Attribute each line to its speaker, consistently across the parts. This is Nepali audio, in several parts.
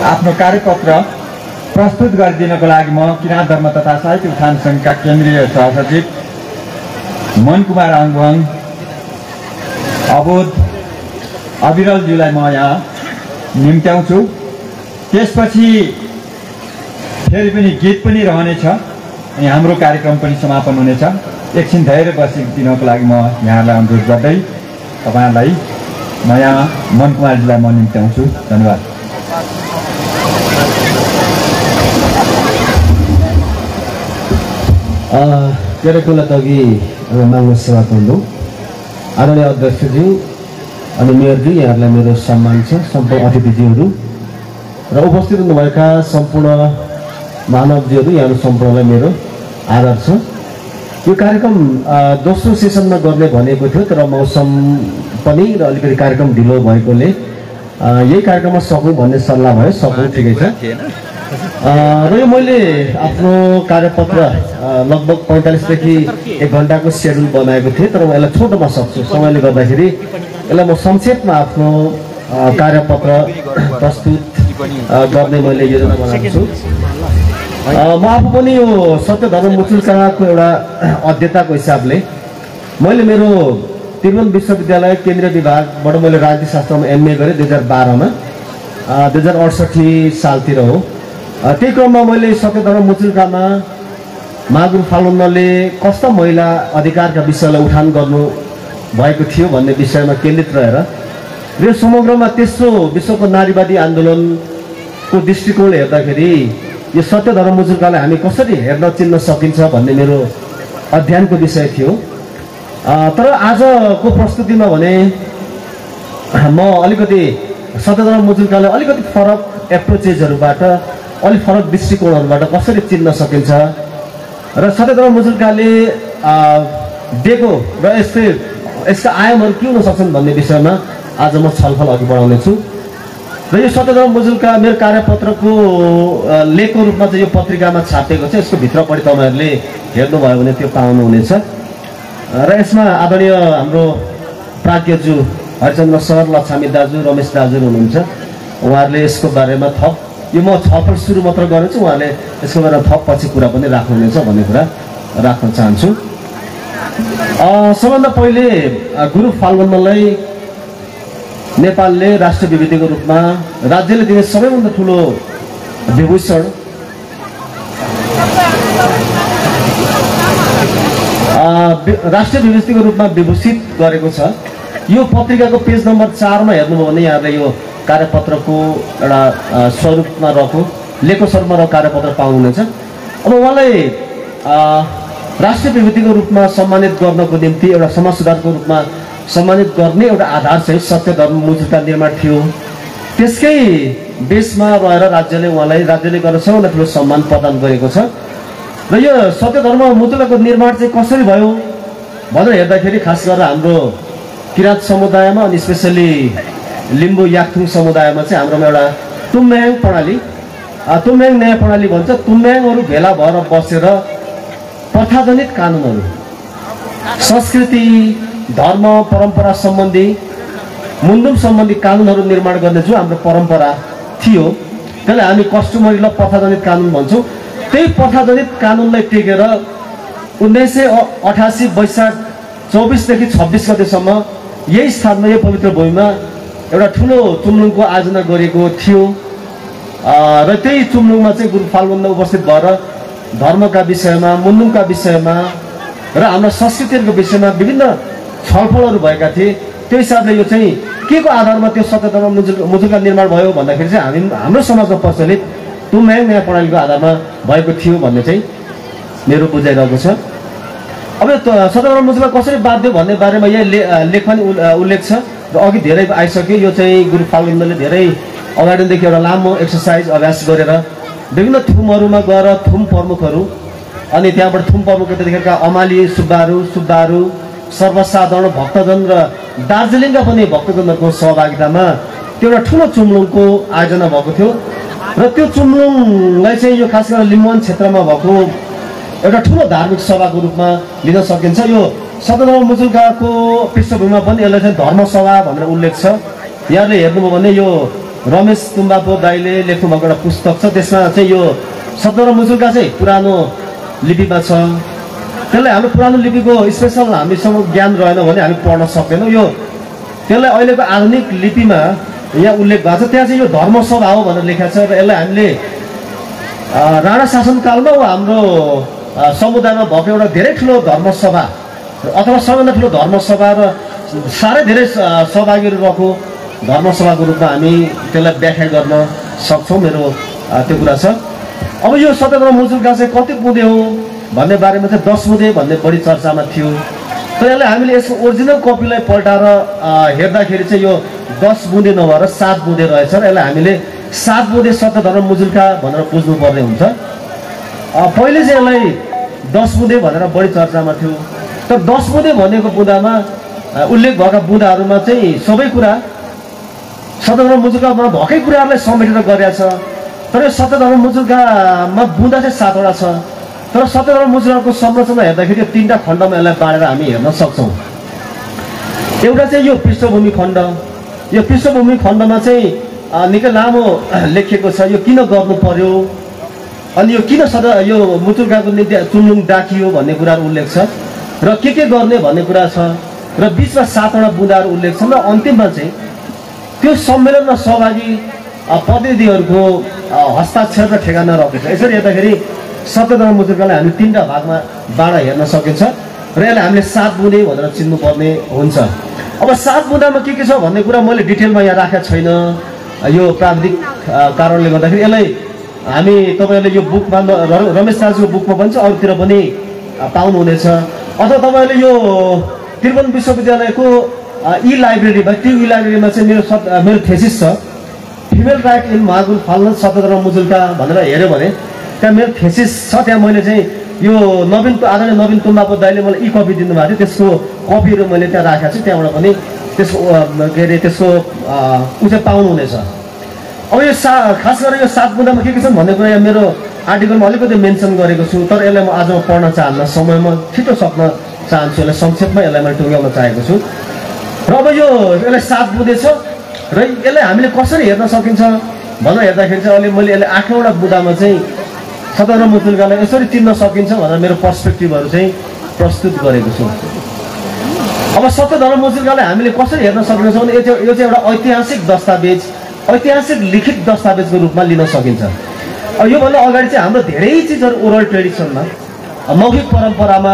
Speaker 1: आफ्नो कार्यपत्र प्रस्तुत गरिदिनको लागि म किराँत धर्म तथा साहित्य उत्थान सङ्घका केन्द्रीय सहसचिव मन कुमार आङबुङ अबोध अविरलज्यूलाई म यहाँ निम्त्याउँछु। त्यसपछि फेरि पनि गीत पनि रहनेछ अनि हाम्रो कार्यक्रम पनि समापन हुनेछ। एकछिन धैर्य बसिदिनको लागि म यहाँलाई अनुरोध गर्दै तपाईहरुलाई म यहाँ मन कुमारजीलाई म निम्त्याउँछु। धन्यवाद।
Speaker 2: कार्यक्रमलाई अघि माग्न सेवा गर्नु आदरणीय अध्यक्षज्यू अनि मेयरज्यू, यहाँहरूलाई मेरो सम्मान छ। सम्पूर्ण अतिथिज्यूहरू र उपस्थित हुनुभएका सम्पूर्ण मानवज्यूहरू, यहाँहरू सम्पूर्णलाई मेरो आदर छ। यो कार्यक्रम दोस्रो सेसनमा गर्ने भनेको थियो, तर मौसम पनि र अलिकति कार्यक्रम ढिलो भएकोले यही कार्यक्रममा सकौँ भन्ने सल्लाह भयो। सकौँ, ठिकै छ। र यो मैले आफ्नो कार्यपत्र लगभग 45देखि 1 घन्टाको सेड्युल बनाएको थिएँ, तर म यसलाई छोटोमा सक्छु। समयले गर्दाखेरि यसलाई म संक्षेपमा आफ्नो कार्यपत्र प्रस्तुत गर्ने मैले योजना बनाएको छु। म आफू पनि यो सत्यधर्म मुचुल्काको एउटा अध्येताको हिसाबले मैले मेरो त्रिभुवन विश्वविद्यालय केन्द्रीय विभागबाट मैले राजनीतिशास्त्रमा MA गरेँ 2012मा। 2068 सालतिर हो। त्यही क्रममा मैले सत्यधर्म मुचुल्कामा महागुरु फाल्गुनले कस्ता महिला अधिकारका विषयलाई उठान गर्नु भएको थियो भन्ने विषयमा केन्द्रित रहेर यो समग्रमा तेस्रो विश्वको नारीवादी आन्दोलनको दृष्टिकोण हेर्दाखेरि यो सत्यधर्म मुचुल्कालाई हामी कसरी हेर्न चिन्न सकिन्छ भन्ने मेरो अध्ययनको विषय थियो। तर आजको प्रस्तुतिमा भने म अलिकति सत्यधर्म मुचुल्कालाई अलिकति फरक एप्रोचेजहरूबाट, अलिक फरक दृष्टिकोणहरूबाट कसरी चिन्न सकिन्छ र सत्यधर्म मुचुल्काले दिएको र यसका आयामहरू के हुन सक्छन् भन्ने विषयमा आज म छलफल अघि बढाउनेछु। र यो सत्यधर्म मुचुल्का मेरो कार्यपत्रको लेखको रूपमा चाहिँ यो पत्रिकामा छापिएको छ। यसको भित्रपट्टि तपाईँहरूले हेर्नुभयो भने त्यो पाउनुहुनेछ। र यसमा आदरणीय हाम्रो प्राज्ञज्यू हरिचन्द्र सर, लछामी दाजु, रमेश दाजु हुनुहुन्छ। उहाँहरूले यसको बारेमा थप, यो म छलफल सुरु मात्र गरेछु, उहाँले यसको बारेमा थप पछि कुरा पनि राख्नुहुनेछ भन्ने कुरा राख्न चाहन्छु। सबभन्दा पहिले गुरु फाल्गुनलाई नेपालले राष्ट्रिय विभूतिको रूपमा राज्यले दिने सबैभन्दा ठुलो विभूषण राष्ट्रिय विभूतिको रूपमा विभूषित गरेको छ। यो पत्रिकाको पेज नम्बर 4 मा हेर्नुभयो भने यहाँले यो कार्यपत्रको एउटा स्वरूपमा रहेको लेखको स्वरूपमा रहेको कार्यपत्र पाउनुहुनेछ। अब उहाँलाई राष्ट्रिय विभूतिको रूपमा सम्मानित गर्नको निम्ति एउटा समाज सुधारको रूपमा सम्मानित गर्ने एउटा आधार चाहिँ सत्यधर्म मुचुल्का निर्माण थियो। त्यसकै बेसमा रहेर राज्यले गर्न सबैभन्दा ठुलो सम्मान प्रदान गरेको छ। र यो सत्यधर्म मुचुल्काको निर्माण चाहिँ कसरी भयो भनेर हेर्दाखेरि खास गरेर हाम्रो किराँत समुदायमा अनि स्पेसली लिम्बू याक्थुङ समुदायमा चाहिँ हाम्रोमा एउटा तुम्याङ प्रणाली, तुम्याङ न्याय प्रणाली भन्छ। तुम्याङहरू भेला भएर बसेर प्रथाजनित कानुनहरू, संस्कृति, धर्म, परम्परा सम्बन्धी, मुन्डुम सम्बन्धी कानुनहरू निर्माण गर्ने जो हाम्रो परम्परा थियो, त्यसलाई हामी कस्टमरी ल प्रथाजनित कानुन भन्छौँ। त्यही प्रथाजनित कानुनलाई टेकेर 1988 वैशाख 24 देखि 26 गतेसम्म यही स्थानमा, यो पवित्र भूमिमा एउटा ठुलो चुम्लुङको आयोजना गरिएको थियो। र त्यही चुम्लुङमा चाहिँ गुरु फाल्गुनले उपस्थित भएर धर्मका विषयमा, मुन्डुमका विषयमा र हाम्रो संस्कृतिहरूको विषयमा विभिन्न छलफलहरू भएका थिए। त्यो हिसाबले यो चाहिँ के को आधारमा त्यो सत्यधर्म मुचुल्का निर्माण भयो भन्दाखेरि चाहिँ हाम्रो समाजमा प्रचलित तुम्याङ न्याय प्रणालीको आधारमा भएको थियो भन्ने चाहिँ मेरो बुझाइरहेको छ। अब यो सत्यधर्म मुचुल्का कसरी बाध्यो भन्ने बारेमा यही लेख पनि उल्लेख छ र अघि धेरै आइसक्यो। यो चाहिँ गुरु फाल्गुनले धेरै अगाडिदेखि एउटा लामो एक्सर्साइज अभ्यास गरेर विभिन्न थुमहरूमा गएर थुम प्रमुखहरू अनि त्यहाँबाट थुम प्रमुख त्यतिखेरका अमाली सुब्बाहरू, सर्वसाधारण भक्तजन र दार्जिलिङका पनि भक्तजनहरूको सहभागितामा त्यो एउटा ठुलो चुम्लुङको आयोजना भएको थियो। र त्यो चुम्लुङलाई चाहिँ यो खास गरेर लिम्बुवान क्षेत्रमा भएको एउटा ठुलो धार्मिक सभाको रूपमा लिन सकिन्छ। यो सत्यधर्म मुचुल्काको पृष्ठभूमिमा पनि यसलाई चाहिँ धर्मसभा भनेर उल्लेख छ। यहाँले हेर्नुभयो भने यो रमेश तुम्बापो दाइले लेख्नुभएको एउटा पुस्तक छ, त्यसमा चाहिँ यो सतधर्म मुजुल्का चाहिँ पुरानो लिपिमा छ। त्यसलाई हाम्रो पुरानो लिपिको स्पेसल हामीसँग ज्ञान रहेन भने हामी पढ्न सक्दैनौँ। यो त्यसलाई अहिलेको आधुनिक लिपिमा यहाँ उल्लेख भएको छ, त्यहाँ चाहिँ यो धर्मसभा हो भनेर लेखेको छ। र यसलाई हामीले राणा शासनकालमा हाम्रो समुदायमा भएको एउटा धेरै ठुलो धर्मसभा अथवा सबैभन्दा ठुलो धर्मसभा र साह्रै धेरै सहभागीहरू रहेको धर्मसभाको रूपमा हामी त्यसलाई व्याख्या गर्न सक्छौँ। मेरो त्यो कुरा छ। अब यो सतधर्म मुजुल्का चाहिँ कति बुँदे हो भन्ने बारेमा चाहिँ 10 बुँदे भन्ने बढी चर्चामा थियो। तर यसलाई हामीले यसको ओरिजिनल कपीलाई पल्टाएर हेर्दाखेरि चाहिँ यो 10 बुँदे नभएर 7 बुँदे रहेछ र यसलाई हामीले 7 बुँदे सतधर्म मुजुल्का भनेर बुझ्नुपर्ने हुन्छ। पहिले चाहिँ यसलाई 10 बुँदे भनेर बढी चर्चामा थियो। तर 10 बुँदे भनेको बुँदामा उल्लेख भएका बुँदाहरूमा चाहिँ सबै कुरा सतधर्म मुजुल्कामा भएकै कुराहरूलाई समेटेर गरेका छ। तर यो सतधर्म मुजुल्कामा बुँदा चाहिँ 7वटा छ। तर सतधर्म मुजुल्काको संरचना हेर्दाखेरि यो 3टा खण्डमा यसलाई बाँडेर हामी हेर्न सक्छौँ। एउटा चाहिँ यो पृष्ठभूमि खण्ड। यो पृष्ठभूमि खण्डमा चाहिँ निकै लामो लेखिएको छ, यो किन गर्नु पर्यो, अनि यो किन यो मुजुल्काको निम्ति चुन्लुङ डाकियो भन्ने कुराहरू उल्लेख छ, र के गर्ने भन्ने कुरा छ, र बिचमा 7वटा बुँदाहरू उल्लेख छन्। र अन्तिममा चाहिँ त्यो सम्मेलनमा सहभागी प्रतिनिधिहरूको हस्ताक्षर र ठेगाना रहेको छ। यसरी हेर्दाखेरि सतधर्म मुजुल्कालाई हामी 3टा भागमा बाँडा हेर्न सकिन्छ र यसलाई हामीले 7 बुँदे भनेर चिन्नुपर्ने हुन्छ। अब 7 बुँदामा के छ भन्ने कुरा मैले डिटेलमा यहाँ राखेको छैन, यो प्राविधिक कारणले गर्दाखेरि। यसलाई हामी तपाईँहरूले यो बुकमा रमेश दाजुको बुकमा पनि छ, अरूतिर पनि पाउनुहुनेछ। अथवा तपाईँहरूले यो त्रिभुवन विश्वविद्यालयको लाइब्रेरीमा टियु लाइब्रेरीमा चाहिँ मेरो थेसिस छ, फिमेल राइट इन मागुर फाल्न सतधर्म मुजुल्का भनेर हेऱ्यो भने त्यहाँ मेरो थेसिस छ। त्यहाँ मैले चाहिँ यो आदरणीय नवीन तुम्बापो दाइले मलाई कपी दिनुभएको थियो, त्यसको कपीहरू मैले त्यहाँ राखेको छु। त्यहाँबाट पनि त्यसको के अरे त्यसको ऊ चाहिँ पाउनुहुनेछ। अब यो खास गरेर यो 7 बुँदामा के छ भन्ने कुरा यहाँ मेरो आर्टिकलमा अलिकति मेन्सन गरेको छु। तर यसलाई म आज पढ्न चाहन्न, समयमा छिटो सक्न चाहन्छु। यसलाई संक्षेपमा यसलाई मैले टुङ्ग्याउन चाहेको छु। र अब यो यसलाई 7 बुँदे छ र यसलाई हामीले कसरी हेर्न सकिन्छ भनेर हेर्दाखेरि चाहिँ अहिले मैले यसलाई 8वटा बुँदामा चाहिँ सतधर्म मुजुल्कालाई यसरी चिन्न सकिन्छ भनेर मेरो पर्सपेक्टिभहरू चाहिँ प्रस्तुत गरेको छु। अब सतधर्म मुजुल्कालाई हामीले कसरी हेर्न सकिन्छ भने यो चाहिँ एउटा ऐतिहासिक दस्तावेज, ऐतिहासिक लिखित दस्तावेजको रूपमा लिन सकिन्छ। अब योभन्दा अगाडि चाहिँ हाम्रो धेरै चिजहरू ओरल ट्रेडिसनमा मौखिक परम्परामा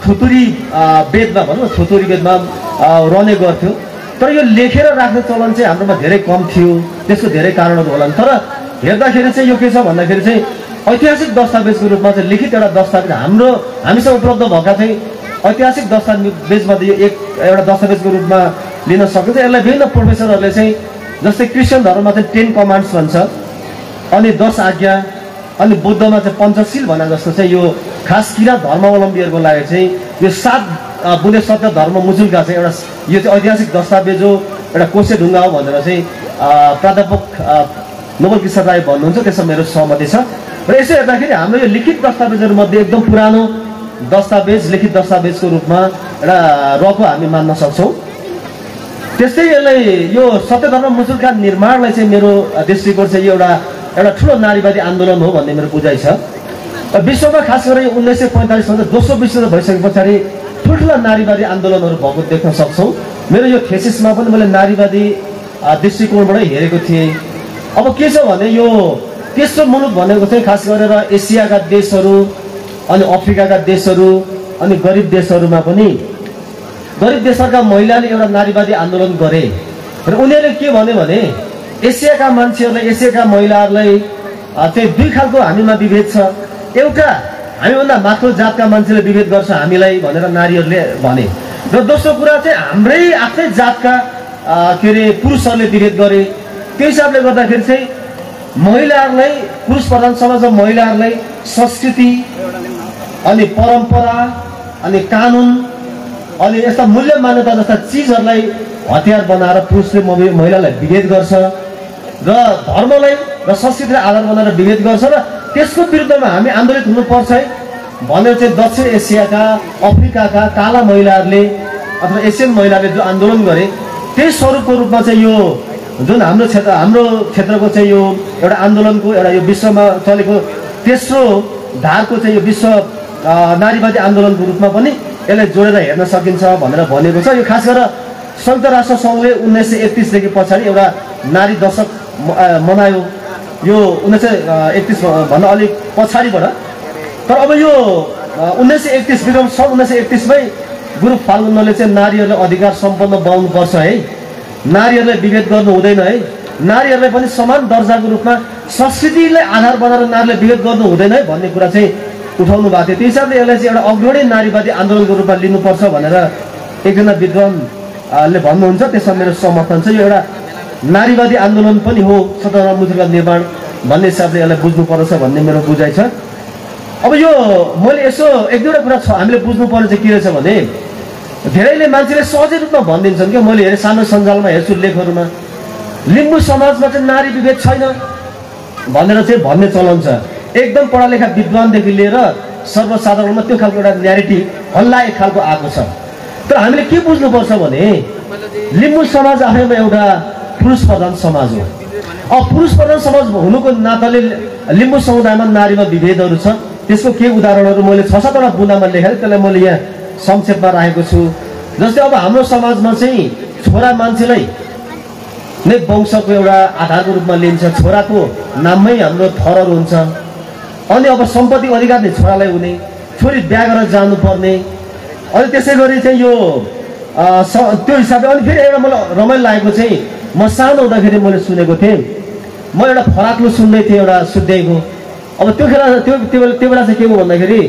Speaker 2: थुतुरी वेदमा भनौँ थुतुरी वेदमा रहने गर्थ्यो। तर यो लेखेर राख्ने चलन चाहिँ हाम्रोमा धेरै कम थियो। त्यसको धेरै कारणहरू होलान्। तर हेर्दाखेरि चाहिँ यो के छ भन्दाखेरि चाहिँ ऐतिहासिक दस्तावेजको रूपमा चाहिँ लिखित एउटा दस्तावेज हामीसँग उपलब्ध भएका चाहिँ ऐतिहासिक दस्तावेजमध्ये यो एउटा दस्तावेजको रूपमा लिन सकिन्छ। यसलाई विभिन्न प्रोफेसरहरूले चाहिँ जस्तै क्रिस्चियन धर्ममा चाहिँ 10 कमान्ड्स भन्छ, अनि 10 आज्ञा, अनि बुद्धमा चाहिँ पञ्चशील भने जस्तो चाहिँ यो खास किराँत धर्मावलम्बीहरूको लागि चाहिँ यो 7 बुँदे सत्य धर्म मुजुल्का चाहिँ एउटा यो चाहिँ ऐतिहासिक दस्तावेज हो, एउटा कोसे ढुङ्गा हो भनेर चाहिँ प्राध्यापक नोबल किशोर राई भन्नुहुन्छ। त्यसमा मेरो सहमति छ। र यसो हेर्दाखेरि हाम्रो यो लिखित दस्तावेजहरूमध्ये एकदम पुरानो दस्तावेज लिखित दस्तावेजको रूपमा एउटा रहेको हामी मान्न सक्छौँ। त्यस्तै यसलाई यो सत्यधर्म मुजुल्का निर्माणलाई चाहिँ मेरो दृष्टिकोण चाहिँ यो एउटा ठुलो नारीवादी आन्दोलन हो भन्ने मेरो बुझाइ छ। विश्वमा खास गरेर 1945 भन्दा दोस्रो विश्वयुद्ध भइसके पछाडि ठुल्ठुला नारीवादी आन्दोलनहरू भएको देख्न सक्छौँ। मेरो यो थेसिसमा पनि मैले नारीवादी दृष्टिकोणबाटै हेरेको थिएँ। अब के छ भने यो तेस्रो मुलुक भनेको चाहिँ खास गरेर एसियाका देशहरू, अनि अफ्रिकाका देशहरू, अनि गरिब देशहरूमा पनि गरिब देशहरूका महिलाले एउटा नारीवादी आन्दोलन गरे। र उनीहरूले के भन्यो भने एसियाका मान्छेहरूलाई, एसियाका महिलाहरूलाई चाहिँ 2 खालको हामीमा विभेद छ। एउटा हामीभन्दा माथिल्लो जातका मान्छेले विभेद गर्छ हामीलाई भनेर नारीहरूले भने, र दोस्रो कुरा चाहिँ हाम्रै आफ्नै जातका के अरे पुरुषहरूले विभेद गरे। त्यो हिसाबले गर्दाखेरि चाहिँ महिलाहरूलाई, पुरुष प्रधान समाजमा महिलाहरूलाई संस्कृति अनि परम्परा अनि कानुन अनि यस्ता मूल्य मान्यता जस्ता चिजहरूलाई हतियार बनाएर पुरुषले महिलालाई विभेद गर्छ र धर्मलाई र संस्कृतिलाई आधार बनाएर विभेद गर्छ। र त्यसको विरुद्धमा हामी आन्दोलित हुनुपर्छ है भनेर चाहिँ दक्षिण एसियाका, अफ्रिकाका काला महिलाहरूले अथवा एसियन महिलाहरूले जो आन्दोलन गरे त्यही स्वरूपको रूपमा चाहिँ यो जुन हाम्रो क्षेत्रको चाहिँ यो एउटा आन्दोलनको एउटा यो विश्वमा चलेको तेस्रो धारको चाहिँ यो विश्व नारीवादी आन्दोलनको रूपमा पनि यसलाई जोडेर हेर्न सकिन्छ भनेर भनेको छ। यो खास गरेर संयुक्त राष्ट्र सङ्घले 1931 देखि पछाडि एउटा नारी दशक मनायो, यो 1931 भन्दा अलिक पछाडिबाट। तर अब यो 1931 विक्रम सन् 1931 मै गुरु फाल्गुनले चाहिँ नारीहरूलाई अधिकार सम्पन्न बनाउनुपर्छ है, नारीहरूलाई विभेद गर्नु हुँदैन है, नारीहरूलाई पनि समान दर्जाको रूपमा संस्कृतिलाई आधार बनाएर नारीलाई विभेद गर्नु हुँदैन है भन्ने कुरा चाहिँ उठाउनु भएको थियो। त्यो हिसाबले यसलाई चाहिँ एउटा अग्रणी नारीवादी आन्दोलनको रूपमा लिनुपर्छ भनेर एकजना विद्वानले भन्नुहुन्छ। त्यसमा मेरो समर्थन छ। यो एउटा नारीवादी आन्दोलन पनि हो सतहत्तर मुजुरका निर्माण भन्ने हिसाबले यसलाई बुझ्नुपर्छ भन्ने मेरो बुझाइ छ। अब यो मैले यसो एक दुईवटा कुरा छ हामीले बुझ्नुपर्ने चाहिँ के रहेछ भने धेरैले मान्छेले सहजै रूपमा भनिदिन्छन् क्या, मैले हेरेँ सानो सञ्जालमा हेर्छु लेखहरूमा लिम्बू समाजमा चाहिँ नारी विभेद छैन भनेर चाहिँ भन्ने चलन छ। एकदम पढालेखा विद्वानदेखि लिएर सर्वसाधारणमा त्यो खालको एउटा न्यारेटिभ हल्ला एक खालको आएको छ। तर हामीले के बुझ्नुपर्छ भने लिम्बू समाज आफैमा एउटा पुरुष प्रधान समाज हो। अब पुरुष प्रधान समाज हुनुको नाताले लिम्बू समुदायमा नारीमा विभेदहरू छ। त्यसको केही उदाहरणहरू मैले 6-7 वटा बुँदामा लेखेँ, त्यसलाई मैले यहाँ संक्षेपमा राखेको छु। जस्तै अब हाम्रो समाजमा चाहिँ छोरा मान्छेलाई नै वंशको एउटा आधारको रूपमा लिन्छ, छोराको नाममै हाम्रो थरहरू हुन्छ। अनि अब सम्पत्ति अधिकार नै छोरालाई हुने, छोरी बिहा गरेर जानुपर्ने। अनि त्यसै गरी चाहिँ यो त्यो हिसाबले अनि फेरि एउटा मलाई रमाइलो लागेको चाहिँ म सानो हुँदाखेरि मैले सुनेको थिएँ, म एउटा फराक्लो सुन्दै थिएँ एउटा सुत्याएको। अब त्यो बेला चाहिँ के हो भन्दाखेरि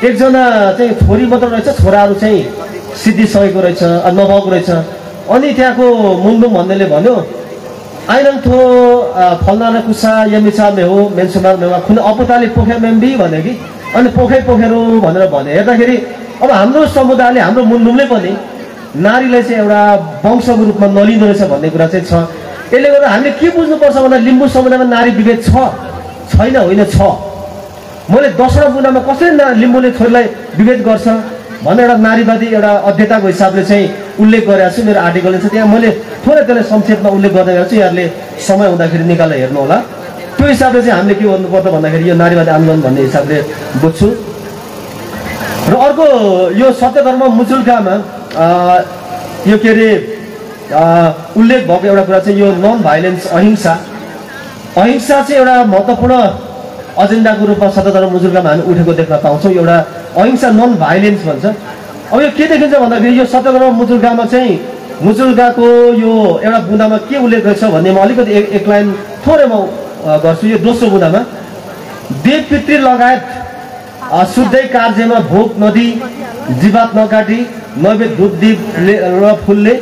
Speaker 2: एकजना चाहिँ छोरी मात्र रहेछ, छोराहरू चाहिँ सिद्धिसकेको रहेछ नभएको रहेछ। अनि त्यहाँको मुन्डुम भन्नेले भन्यो आइनङ थो फल्ना कुसा यमिचा मे हो मेन्सुमार मेवा खुन अपुताले पोखे मेम्बी भन्यो कि। अनि पोखेरो भनेर भने हेर्दाखेरि अब हाम्रो समुदायले हाम्रो मुन्डुमले पनि नारीलाई चाहिँ एउटा वंशको रूपमा नलिँदो रहेछ भन्ने कुरा चाहिँ छ। यसले गर्दा हामीले के बुझ्नुपर्छ भन्दा लिम्बू समुदायमा नारी विभेद छैन होइन छ। मैले 10 वटा बुँदामा कसरी लिम्बूले छोरीलाई विभेद गर्छ भन्ने एउटा नारीवादी एउटा अध्येताको हिसाबले चाहिँ उल्लेख गरेको छु। मेरो आर्टिकल छ त्यहाँ, मैले थोरै त्यसलाई संक्षेपमा उल्लेख गर्दै गएको छु। यहाँहरूले समय हुँदाखेरि निकालेर हेर्नु होला। त्यो हिसाबले चाहिँ हामीले के गर्नुपर्छ भन्दाखेरि यो नारीवादी आन्दोलन भन्ने हिसाबले बुझ्छु। र अर्को यो सत्यधर्म मुचुल्कामा यो के अरे उल्लेख भएको एउटा कुरा चाहिँ यो नन भाइलेन्स अहिंसा चाहिँ एउटा महत्त्वपूर्ण एजेन्डाको रूपमा सत्यधर्म मुचुल्कामा हामी उठेको देख्न पाउँछौँ। एउटा अहिंसा नन भाइलेन्स भन्छ। अब यो के देखिन्छ भन्दाखेरि यो सत्यधर्म मुचुल्कामा चाहिँ मुचुल्काको यो एउटा बुँदामा के उल्लेख रहेछ भन्ने म अलिकति एक लाइन थोरै म गर्छु। यो दोस्रो बुँदामा देव पितृ लगायत शुद्धै कार्यमा भोग नदी जीवात नकाटी नैवेद धुप दीप र फुलले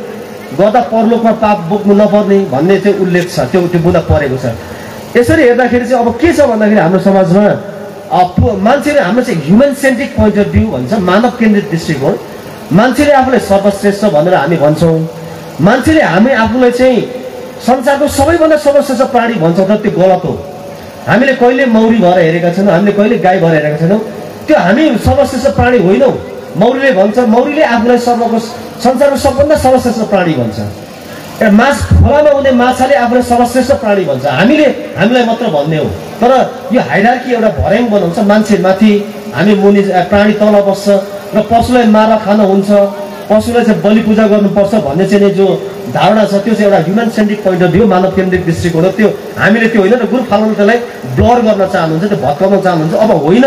Speaker 2: गर्दा परलोकमा पाप बोक्नु नपर्ने भन्ने चाहिँ उल्लेख छ। त्यो बुँदा परेको छ। यसरी हेर्दाखेरि चाहिँ अब के छ भन्दाखेरि हाम्रो समाजमा मान्छेले हाम्रो चाहिँ human centric point of view भन्छ, मानव केन्द्रित दृष्टिकोण। मान्छेले आफूलाई सर्वश्रेष्ठ भनेर हामी भन्छौँ। मान्छेले हामी आफूलाई चाहिँ संसारको सबैभन्दा सर्वश्रेष्ठ प्राणी भन्छौँ, तर त्यो गलत हो। हामीले कहिले मौरी भएर हेरेका छैनौँ, हामीले कहिले गाई भएर हेरेका छैनौँ। त्यो हामी सर्वश्रेष्ठ प्राणी होइनौँ। मौरीले भन्छ, मौरीले आफूलाई संसारको सबभन्दा सर्वश्रेष्ठ प्राणी भन्छ। खोलामा हुने माछाले आफूलाई सर्वश्रेष्ठ प्राणी भन्छ। हामीलाई मात्र भन्ने हो। तर यो हाइरार्की एउटा भर्याङ बनाउँछ, मान्छे माथि हामी मुनि प्राणी तल बस्छ र पशुलाई मारेर खान हुन्छ, पशुलाई चाहिँ बलि पूजा गर्नुपर्छ भन्ने चाहिँ जो धारणा छ त्यो चाहिँ एउटा human centric point of view, मानव केन्द्रित दृष्टिकोण हो। त्यो हामीले त्यो होइन। गुरु फाल्गुन त्यसलाई ब्लर गर्न चाहनुहुन्छ, त्यो भत्काउन चाहनुहुन्छ। अब होइन,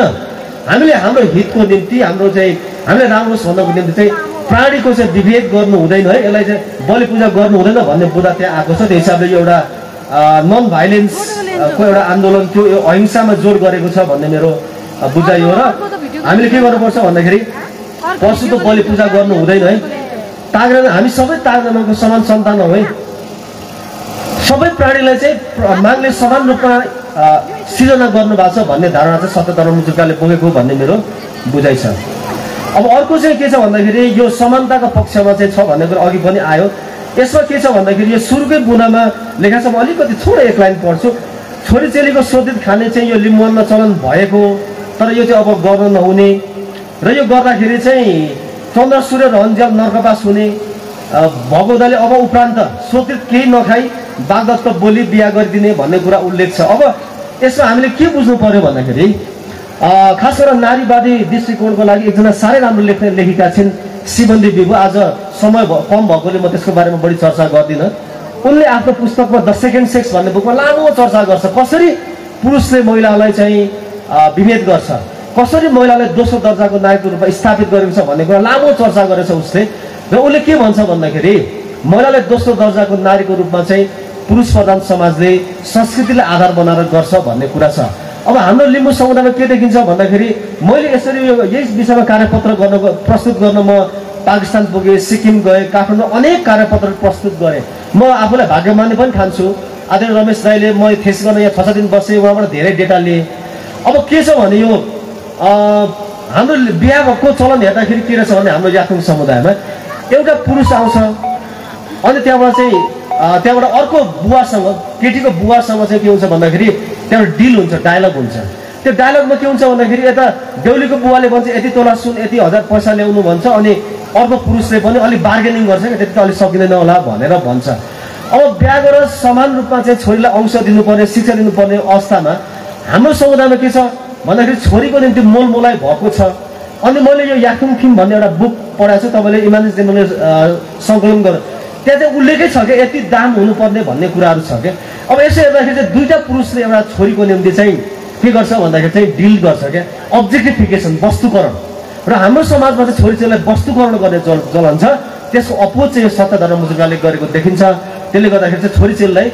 Speaker 2: हामीले हाम्रो हितको निम्ति हाम्रो चाहिँ हामीले राम्रो भन्नको निम्ति चाहिँ प्राणीको चाहिँ विभेद गर्नु हुँदैन है, यसलाई चाहिँ बलि पूजा गर्नु हुँदैन भन्ने बुँदा त्यहाँ आएको छ। त्यो हिसाबले यो एउटा नन भाइलेन्सको एउटा आन्दोलन थियो, यो अहिंसामा जोड गरेको छ भन्ने मेरो बुझाइ हो। र हामीले के गर्नुपर्छ भन्दाखेरि पशुको बलि पूजा गर्नु हुँदैन है। तागराना हामी सबै तागरानाको समान सन्तान हौ है। सबै प्राणीलाई चाहिँ मागले समान रूपमा सिर्जना गर्नुभएको छ भन्ने धारणा चाहिँ सत्यधर्म मुचुल्काले बोकेको भन्ने मेरो बुझाइ छ। अब अर्को चाहिँ के छ भन्दाखेरि यो समानताको पक्षमा चाहिँ छ भन्ने कुरा अघि पनि आयो। यसमा के छ भन्दाखेरि यो सुरुकै बुँदामा लेखा छ, म अलिकति थोरै एक लाइन पढ्छु। छोरी चेलीको शोधित खाने चाहिँ यो लिम्बुवानमा चलन भएको, तर यो चाहिँ अब गर्न नहुने र यो गर्दाखेरि चाहिँ चन्द्र सूर्य रहन्ज्याल नर्कपास हुने, भगवदाले अब उपरान्त शोधित केही नखाई बागदत्त बोली बिहा गरिदिने भन्ने कुरा उल्लेख छ। अब यसमा हामीले के बुझ्नु पर्यो भन्दाखेरि खास गरेर नारीवादी दृष्टिकोणको लागि एकजना साह्रै राम्रो लेखिका छिन् शिवन्दी बिबु। आज समय कम भएकोले म त्यसको बारेमा बढी चर्चा गर्दिनँ। उनले आफ्नो पुस्तकमा द सेकेन्ड सेक्स भन्ने बुकमा लामो चर्चा गर्छ, कसरी पुरुषले महिलालाई चाहिँ विभेद गर्छ, कसरी महिलालाई दोस्रो दर्जाको नारीको रूपमा स्थापित गरेको छ भन्ने कुरा लामो चर्चा गरेछ उसले। र उसले के भन्छ भन्दाखेरि महिलालाई दोस्रो दर्जाको नारीको रूपमा चाहिँ पुरुष प्रधान समाजले संस्कृतिलाई आधार बनाएर गर्छ भन्ने कुरा छ। अब हाम्रो लिम्बू समुदायमा के देखिन्छ भन्दाखेरि मैले यसरी यही विषयमा कार्यपत्र प्रस्तुत गर्न म पाकिस्तान पुगेँ, सिक्किम गएँ, काठमाडौँ अनेक कार्यपत्र प्रस्तुत गरेँ। म आफूलाई भाग्यमानी पनि ठान्छु। आदरणीय रमेश राईले म थेस गर्न यहाँ 6 दिन बसेँ, उहाँबाट धेरै डेटा लिएँ। अब के छ भने यो हाम्रो बिहाको चलन हेर्दाखेरि के रहेछ भने हाम्रो याक्थुङ समुदायमा एउटा पुरुष आउँछ अनि त्यहाँबाट अर्को बुवासँग, केटीको बुवासँग चाहिँ के हुन्छ भन्दाखेरि त्यहाँबाट डिल हुन्छ, डायलग हुन्छ। त्यो डायलगमा के हुन्छ भन्दाखेरि यता बेहुलीको बुवाले भन्छ यति तोला सुन, यति 1000 पैसा ल्याउनु भन्छ, अनि अर्को पुरुषले पनि अलिक बार्गेनिङ गर्छ कि त्यति त अलिक सकिँदैन होला भनेर भन्छ। अब बिहा गरेर समान रूपमा चाहिँ छोरीलाई अंश दिनुपर्ने, शिक्षा दिनुपर्ने अवस्थामा हाम्रो समुदायमा के छ भन्दाखेरि छोरीको निम्ति मोलमोलाई भएको छ। अनि मैले यो याक्थुङ थिम भन्ने एउटा बुक पढाएको छु, तपाईँले इमानिस डेमोले सङ्कलन गर्नु, त्यहाँ चाहिँ उल्लेखै छ कि यति दाम हुनुपर्ने भन्ने कुराहरू छ कि। अब यसो हेर्दाखेरि चाहिँ दुईटा पुरुषले एउटा छोरीको निम्ति चाहिँ के गर्छ भन्दाखेरि चाहिँ डिल गर्छ क्या, अब्जेक्टिफिकेसन, वस्तुकरण। र हाम्रो समाजमा चाहिँ छोरीचेलीलाई वस्तुकरण गर्ने चलन छ। त्यसको अपोज चाहिँ यो सत्यधर्म मुजुरले गरेको देखिन्छ। त्यसले गर्दाखेरि चाहिँ छोरीचेलीलाई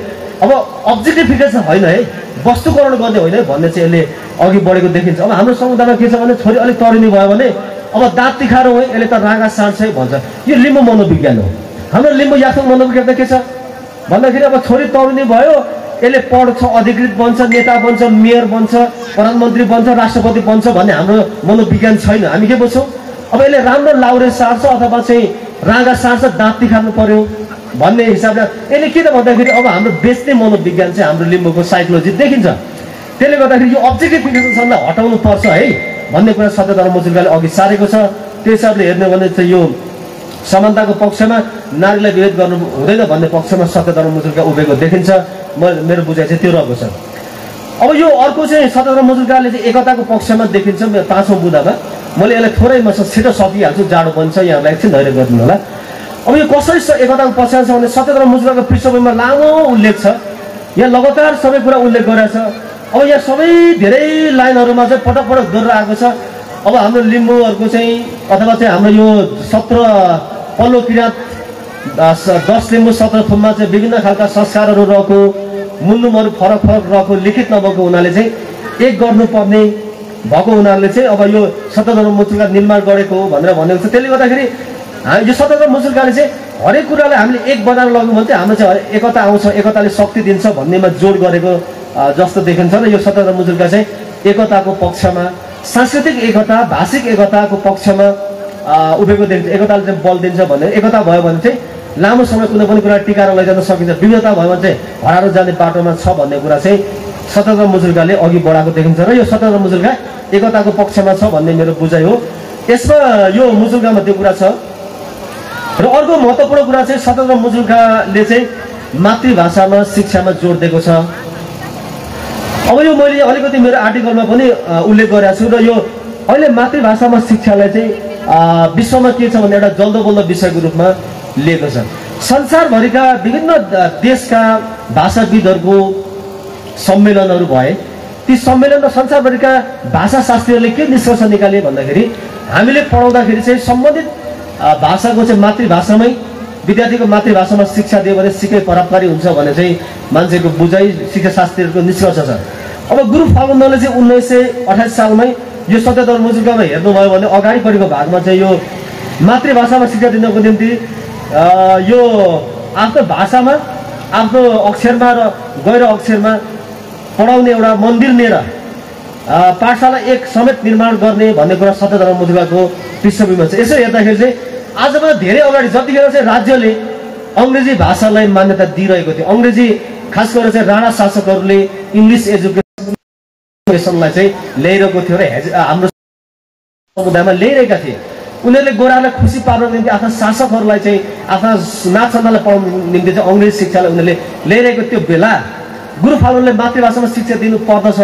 Speaker 2: अब अब्जेक्टिफिकेसन होइन है, वस्तुकरण गर्ने होइन है भन्ने चाहिँ यसले अघि बढेको देखिन्छ। अब हाम्रो समुदायमा के छ भने छोरी अलिक तरुनी भयो भने अब दाँत तिखारो है, यसले त रागा साँड्छ है भन्छ। यो लिम्बू मनोविज्ञान हो। हाम्रो लिम्बू याक्थुङ मनोविज्ञान त के छ भन्दाखेरि अब छोरी तरुनी भयो, यसले पढ्छ, अधिकृत बन्छ, नेता बन्छ, मेयर बन्छ, प्रधानमन्त्री बन्छ, राष्ट्रपति बन्छ भन्ने हाम्रो मनोविज्ञान छैन। हामी के बुझ्छौँ अब यसले राम्रो लाउरे सार्छ अथवा चाहिँ रागा सार्छ, दाँत तिखार्नु पर्यो भन्ने हिसाबले यसले के त भन्दाखेरि अब हाम्रो बेच्ने मनोविज्ञान चाहिँ हाम्रो लिम्बूको साइकोलोजी देखिन्छ। त्यसले गर्दाखेरि यो अब्जेक्टिफिकेसनलाई हटाउनु पर्छ है भन्ने कुरा सत्यधर्म मुजुरले अघि सारेको छ। त्यो हिसाबले हेर्ने भने चाहिँ यो समानताको पक्षमा नारीलाई विरोध गर्नु हुँदैन भन्ने पक्षमा सत्यधर्म मुजुरका उभिएको देखिन्छ। मेरो बुझाइ चाहिँ त्यो रहेको छ। अब यो अर्को चाहिँ सत्यधर्म मुजुरले चाहिँ एकताको पक्षमा देखिन्छ। मेरो 5औं बुँदामा मैले यसलाई थोरैमा छिटो सकिहाल्छु, जाडो बन्छ, यहाँलाई एकछिन धैर्य गरिदिनु होला। अब यो कसरी एकताको पक्षमा छ भने सत्यधर्म मुजुरको पृष्ठभूमिमा लामो उल्लेख छ, यहाँ लगातार सबै कुरा उल्लेख गरेको छ। अब यहाँ सबै धेरै लाइनहरूमा चाहिँ पटक पटक गरेर आएको छ। अब हाम्रो लिम्बूहरूको चाहिँ अथवा चाहिँ हाम्रो यो 17 पल्लो किराँत 10 लिम्बू 17 थुममा चाहिँ विभिन्न खालका संस्कारहरू रहेको, मुन्नुमहरू फरक फरक रहेको, लिखित नभएको हुनाले चाहिँ एक गर्नुपर्ने भएको हुनाले चाहिँ अब यो सत्यधर्म मुजुरका निर्माण गरेको हो भनेर भनेको छ। त्यसले गर्दाखेरि यो सत्यधर्म मुजुरले चाहिँ हरेक कुरालाई हामीले एक बनाएर लग्यौँ भने चाहिँ हाम्रो चाहिँ एकता आउँछ, एकताले शक्ति दिन्छ भन्नेमा जोड गरेको जस्तो देखिन्छ। र यो सत्यधर्म मुजुरका चाहिँ एकताको पक्षमा, सांस्कृतिक एकता, भाषिक एकताको पक्षमा उभिएको देखिन्छ। एकताले चाहिँ बल दिन्छ भन्ने, एकता भयो भने चाहिँ लामो समय कुनै पनि कुरा टिकाएर लैजान सकिन्छ, विविधता भयो भने चाहिँ हराएर जाने बाटोमा छ भन्ने कुरा चाहिँ सत्यधर्म मुजुरले अघि बढाएको देखिन्छ। र यो सत्यधर्म मुजुरका एकताको पक्षमा छ भन्ने मेरो बुझाइ हो। यसमा यो मुजुरकामा त्यो कुरा छ। र अर्को महत्त्वपूर्ण कुरा चाहिँ सत्यधर्म मुजुरले चाहिँ मातृभाषामा शिक्षामा जोड दिएको छ। अब यो मैले अलिकति मेरो आर्टिकलमा पनि उल्लेख गरेको छु। र यो अहिले मातृभाषामा शिक्षालाई चाहिँ विश्वमा के छ भने एउटा जल्दो बल्दो विषयको रूपमा लिएको छ। संसारभरिका विभिन्न देशका भाषाविदहरूको सम्मेलनहरू भए, ती सम्मेलन र संसारभरिका भाषाशास्त्रीहरूले के निष्कर्ष निकाले भन्दाखेरि हामीले पढाउँदाखेरि चाहिँ सम्बन्धित भाषाको चाहिँ मातृभाषामै विद्यार्थीको मातृभाषामा शिक्षा दियो भने सिकै परोपकारी हुन्छ भन्ने चाहिँ मान्छेको बुझाइ, शिक्षाशास्त्रीहरूको निष्कर्ष छ। अब गुरु फाल्गुनले चाहिँ 1928 सालमै यो सत्यधर्म मुजुरकामा हेर्नुभयो भने अगाडिपट्टिको भागमा चाहिँ यो मातृभाषामा शिक्षा दिनको निम्ति यो आफ्नो भाषामा, आफ्नो अक्षरमा र गैर अक्षरमा पढाउने एउटा मन्दिर लिएर पाठशाला एक समेत निर्माण गर्ने भन्ने कुरा सत्यधर्म मुजुरको पृष्ठभूमिमा छ। यसो हेर्दाखेरि चाहिँ आजभन्दा धेरै अगाडि जतिखेर चाहिँ राज्यले अङ्ग्रेजी भाषालाई मान्यता दिइरहेको थियो, अङ्ग्रेजी खास गरेर चाहिँ राणा शासकहरूले इङ्ग्लिस एजुकेसनलाई चाहिँ ल्याइरहेको थियो र हाम्रो समुदायमा ल्याइरहेका थिए। उनीहरूले गोरालाई खुसी पार्नको निम्ति आफ्ना शासकहरूलाई चाहिँ आफ्ना नाचन्दालाई पढाउनु निम्ति चाहिँ अङ्ग्रेजी शिक्षालाई उनीहरूले ल्याइरहेको त्यो बेला गुरु फालुनले मातृभाषामा शिक्षा दिनु पर्दछ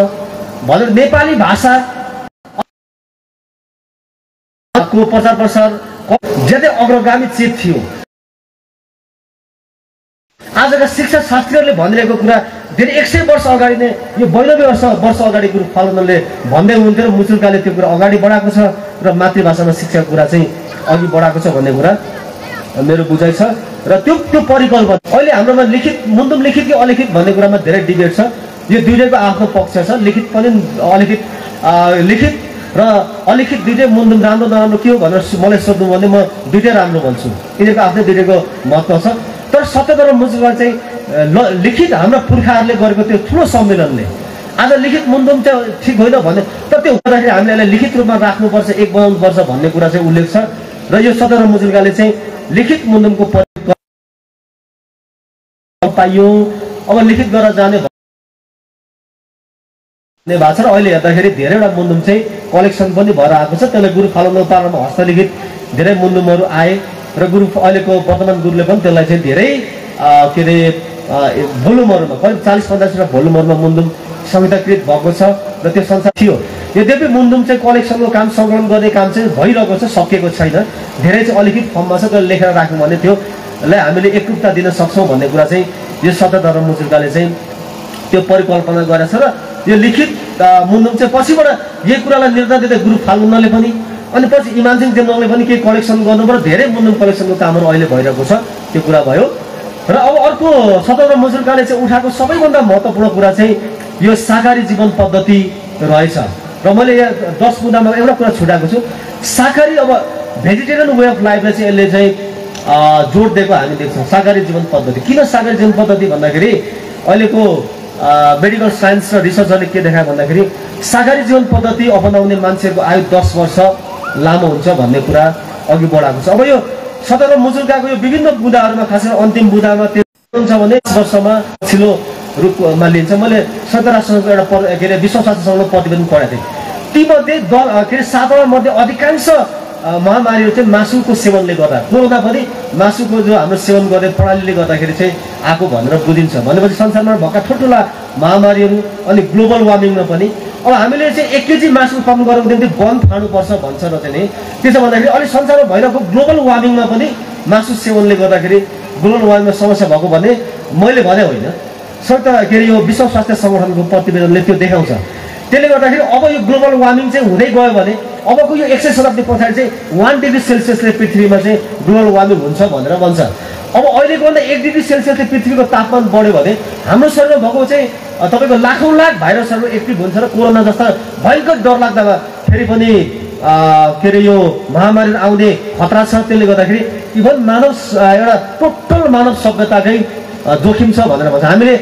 Speaker 2: भनेर नेपाली भाषा को प्रचार प्रसार ज्यादै अग्रगामी चेत थियो। आजका शिक्षा शास्त्रीहरूले भनिरहेको कुरा धेरै 100 वर्ष अगाडि नै यो 92 वर्ष अगाडि गुरु फालुनले भन्दै हुनुहुन्थ्यो र मुचुल्काले त्यो कुरा अगाडि बढाएको छ र मातृभाषामा शिक्षाको कुरा चाहिँ अघि बढाएको छ भन्ने कुरा मेरो बुझाइ छ। र त्यो परिकल्पना अहिले हाम्रोमा लिखित मुन्दुम लिखित कि अलिखित भन्ने कुरामा धेरै डिबेट छ। यो दुईटैको आफ्नो पक्ष छ, लिखित पनि अलिखित लिखित र अलिखित दुईटै मुन्दुम राम्रो नराम्रो के हो भनेर मलाई सोध्नु भने म दुईटै राम्रो भन्छु। यिनीहरूको आफ्नै दुईटैको महत्त्व छ। तर सत्यधर्म मुचुल्का चाहिँ लिखित हाम्रा पुर्खाहरूले गरेको त्यो ठुलो सम्मेलनले आज लिखित मुन्दुम चाहिँ ठिक होइन भने तर त्यो हुँदाखेरि हामीले यसलाई लिखित रूपमा राख्नुपर्छ, एक बनाउनुपर्छ भन्ने कुरा चाहिँ उल्लेख छ। र यो सत्यधर्म मुचुल्काले चाहिँ लिखित मुन्दुमको पाइयो अब लिखित गरेर जाने भएको छ। र अहिले हेर्दाखेरि धेरैवटा मुन्दुम चाहिँ कलेक्सन पनि भएर आएको छ। त्यसलाई गुरु फालुनको पालामा हस्तलिखित धेरै मुन्दुमहरू आए र गुरु अहिलेको वर्तमान गुरुले पनि त्यसलाई चाहिँ धेरै के अरे भोल्युमहरूमा करिब 40-50 भोल्युमहरूमा मुन्दुम संहिताकृत भएको छ र त्यो संसार थियो। यद्यपि मुन्दुम चाहिँ कलेक्सनको काम सङ्कलन गर्ने काम चाहिँ भइरहेको छ, सकिएको छैन। धेरै चाहिँ अलिखित फर्ममा छ, त्यसले लेखेर राख्नु भने त्योलाई हामीले एकरूपता दिन सक्छौँ भन्ने कुरा चाहिँ यो सत्यधर्म मुचुल्काले चाहिँ त्यो परिकल्पना गरेछ। र यो लिखित मुन्दुम चाहिँ पछिबाट यही कुरालाई निर्णय दिँदै गुरु फालुनले पनि अनि पछि इमानसिंह जेम्नङले पनि केही कलेक्सन गर्नुपर्छ। धेरै मुन्दुम कलेक्सनको कामहरू अहिले भइरहेको छ, त्यो कुरा भयो। र अब अर्को सत्यधर्म मुचुल्काले चाहिँ उठाएको सबैभन्दा महत्त्वपूर्ण कुरा चाहिँ यो शाकाहारी जीवन पद्धति रहेछ। र मैले यहाँ 10 बुँदामा एउटा कुरा छुटाएको छु। शाकाहारी अब भेजिटेरियन वे अफ लाइफलाई चाहिँ यसले चाहिँ जोड दिएको हामी देख्छौँ। शाकाहारी जीवन पद्धति किन शाकाहारी जीवन पद्धति भन्दाखेरि अहिलेको मेडिकल साइन्स र रिसर्चरले के देखायो भन्दाखेरि शाकाहारी जीवन पद्धति अपनाउने मान्छेको आयु 10 वर्ष लामो हुन्छ भन्ने कुरा अघि बढाएको छ। अब यो सत्यधर्म मुचुल्काको यो विभिन्न बुँदाहरूमा खास गरी अन्तिम बुँदामा त्यो हुन्छ भने 10 वर्षमा पछिल्लो रूपमा लिन्छ। मैले संयुक्त राष्ट्रसङ्घको एउटा के अरे विश्व स्वास्थ्य सङ्घको प्रतिवेदन पढाएको थिएँ। तीमध्ये के अरे 7 मध्ये अधिकांश महामारीहरू चाहिँ मासुको सेवनले गर्दा, कोरोना पनि मासुको जो हाम्रो सेवन गर्ने प्रणालीले गर्दाखेरि चाहिँ आएको भनेर बुझिन्छ। भनेपछि संसारमा भएका ठुल्ठुला महामारीहरू अनि ग्लोबल वार्मिङमा पनि अब हामीले चाहिँ 1 केजी मासु कम गर्नको निम्ति वन फाड्नुपर्छ भन्छ र चाहिँ त्यसो भन्दाखेरि अहिले संसारमा भइरहेको ग्लोबल वार्मिङमा पनि मासु सेवनले गर्दाखेरि ग्लोबल वार्मिङमा समस्या भएको भन्ने मैले भने होइन, संयुक्त के अरे यो विश्व स्वास्थ्य सङ्गठनको प्रतिवेदनले त्यो देखाउँछ। त्यसले गर्दाखेरि अब यो ग्लोबल वार्मिङ चाहिँ हुँदै गयो भने अबको यो 100 शताब्दी पछाडि चाहिँ 1 डिग्री सेल्सियसले पृथ्वीमा चाहिँ ग्लोबल वार्मिङ हुन्छ भनेर भन्छ। अब अहिलेको भन्दा 1 डिग्री सेल्सियसले पृथ्वीको तापमान बढ्यो भने हाम्रो शरीरमा भएको चाहिँ तपाईँको लाखौँ लाख भाइरसहरू एक्टिभ हुन्छ र कोरोना जस्ता भयङ्कर डरलाग्दा फेरि पनि के अरे यो महामारी आउने खतरा छ। त्यसले गर्दाखेरि इभन मानव एउटा टोटल मानव सभ्यताकै जोखिम छ भनेर भन्छ। हामीले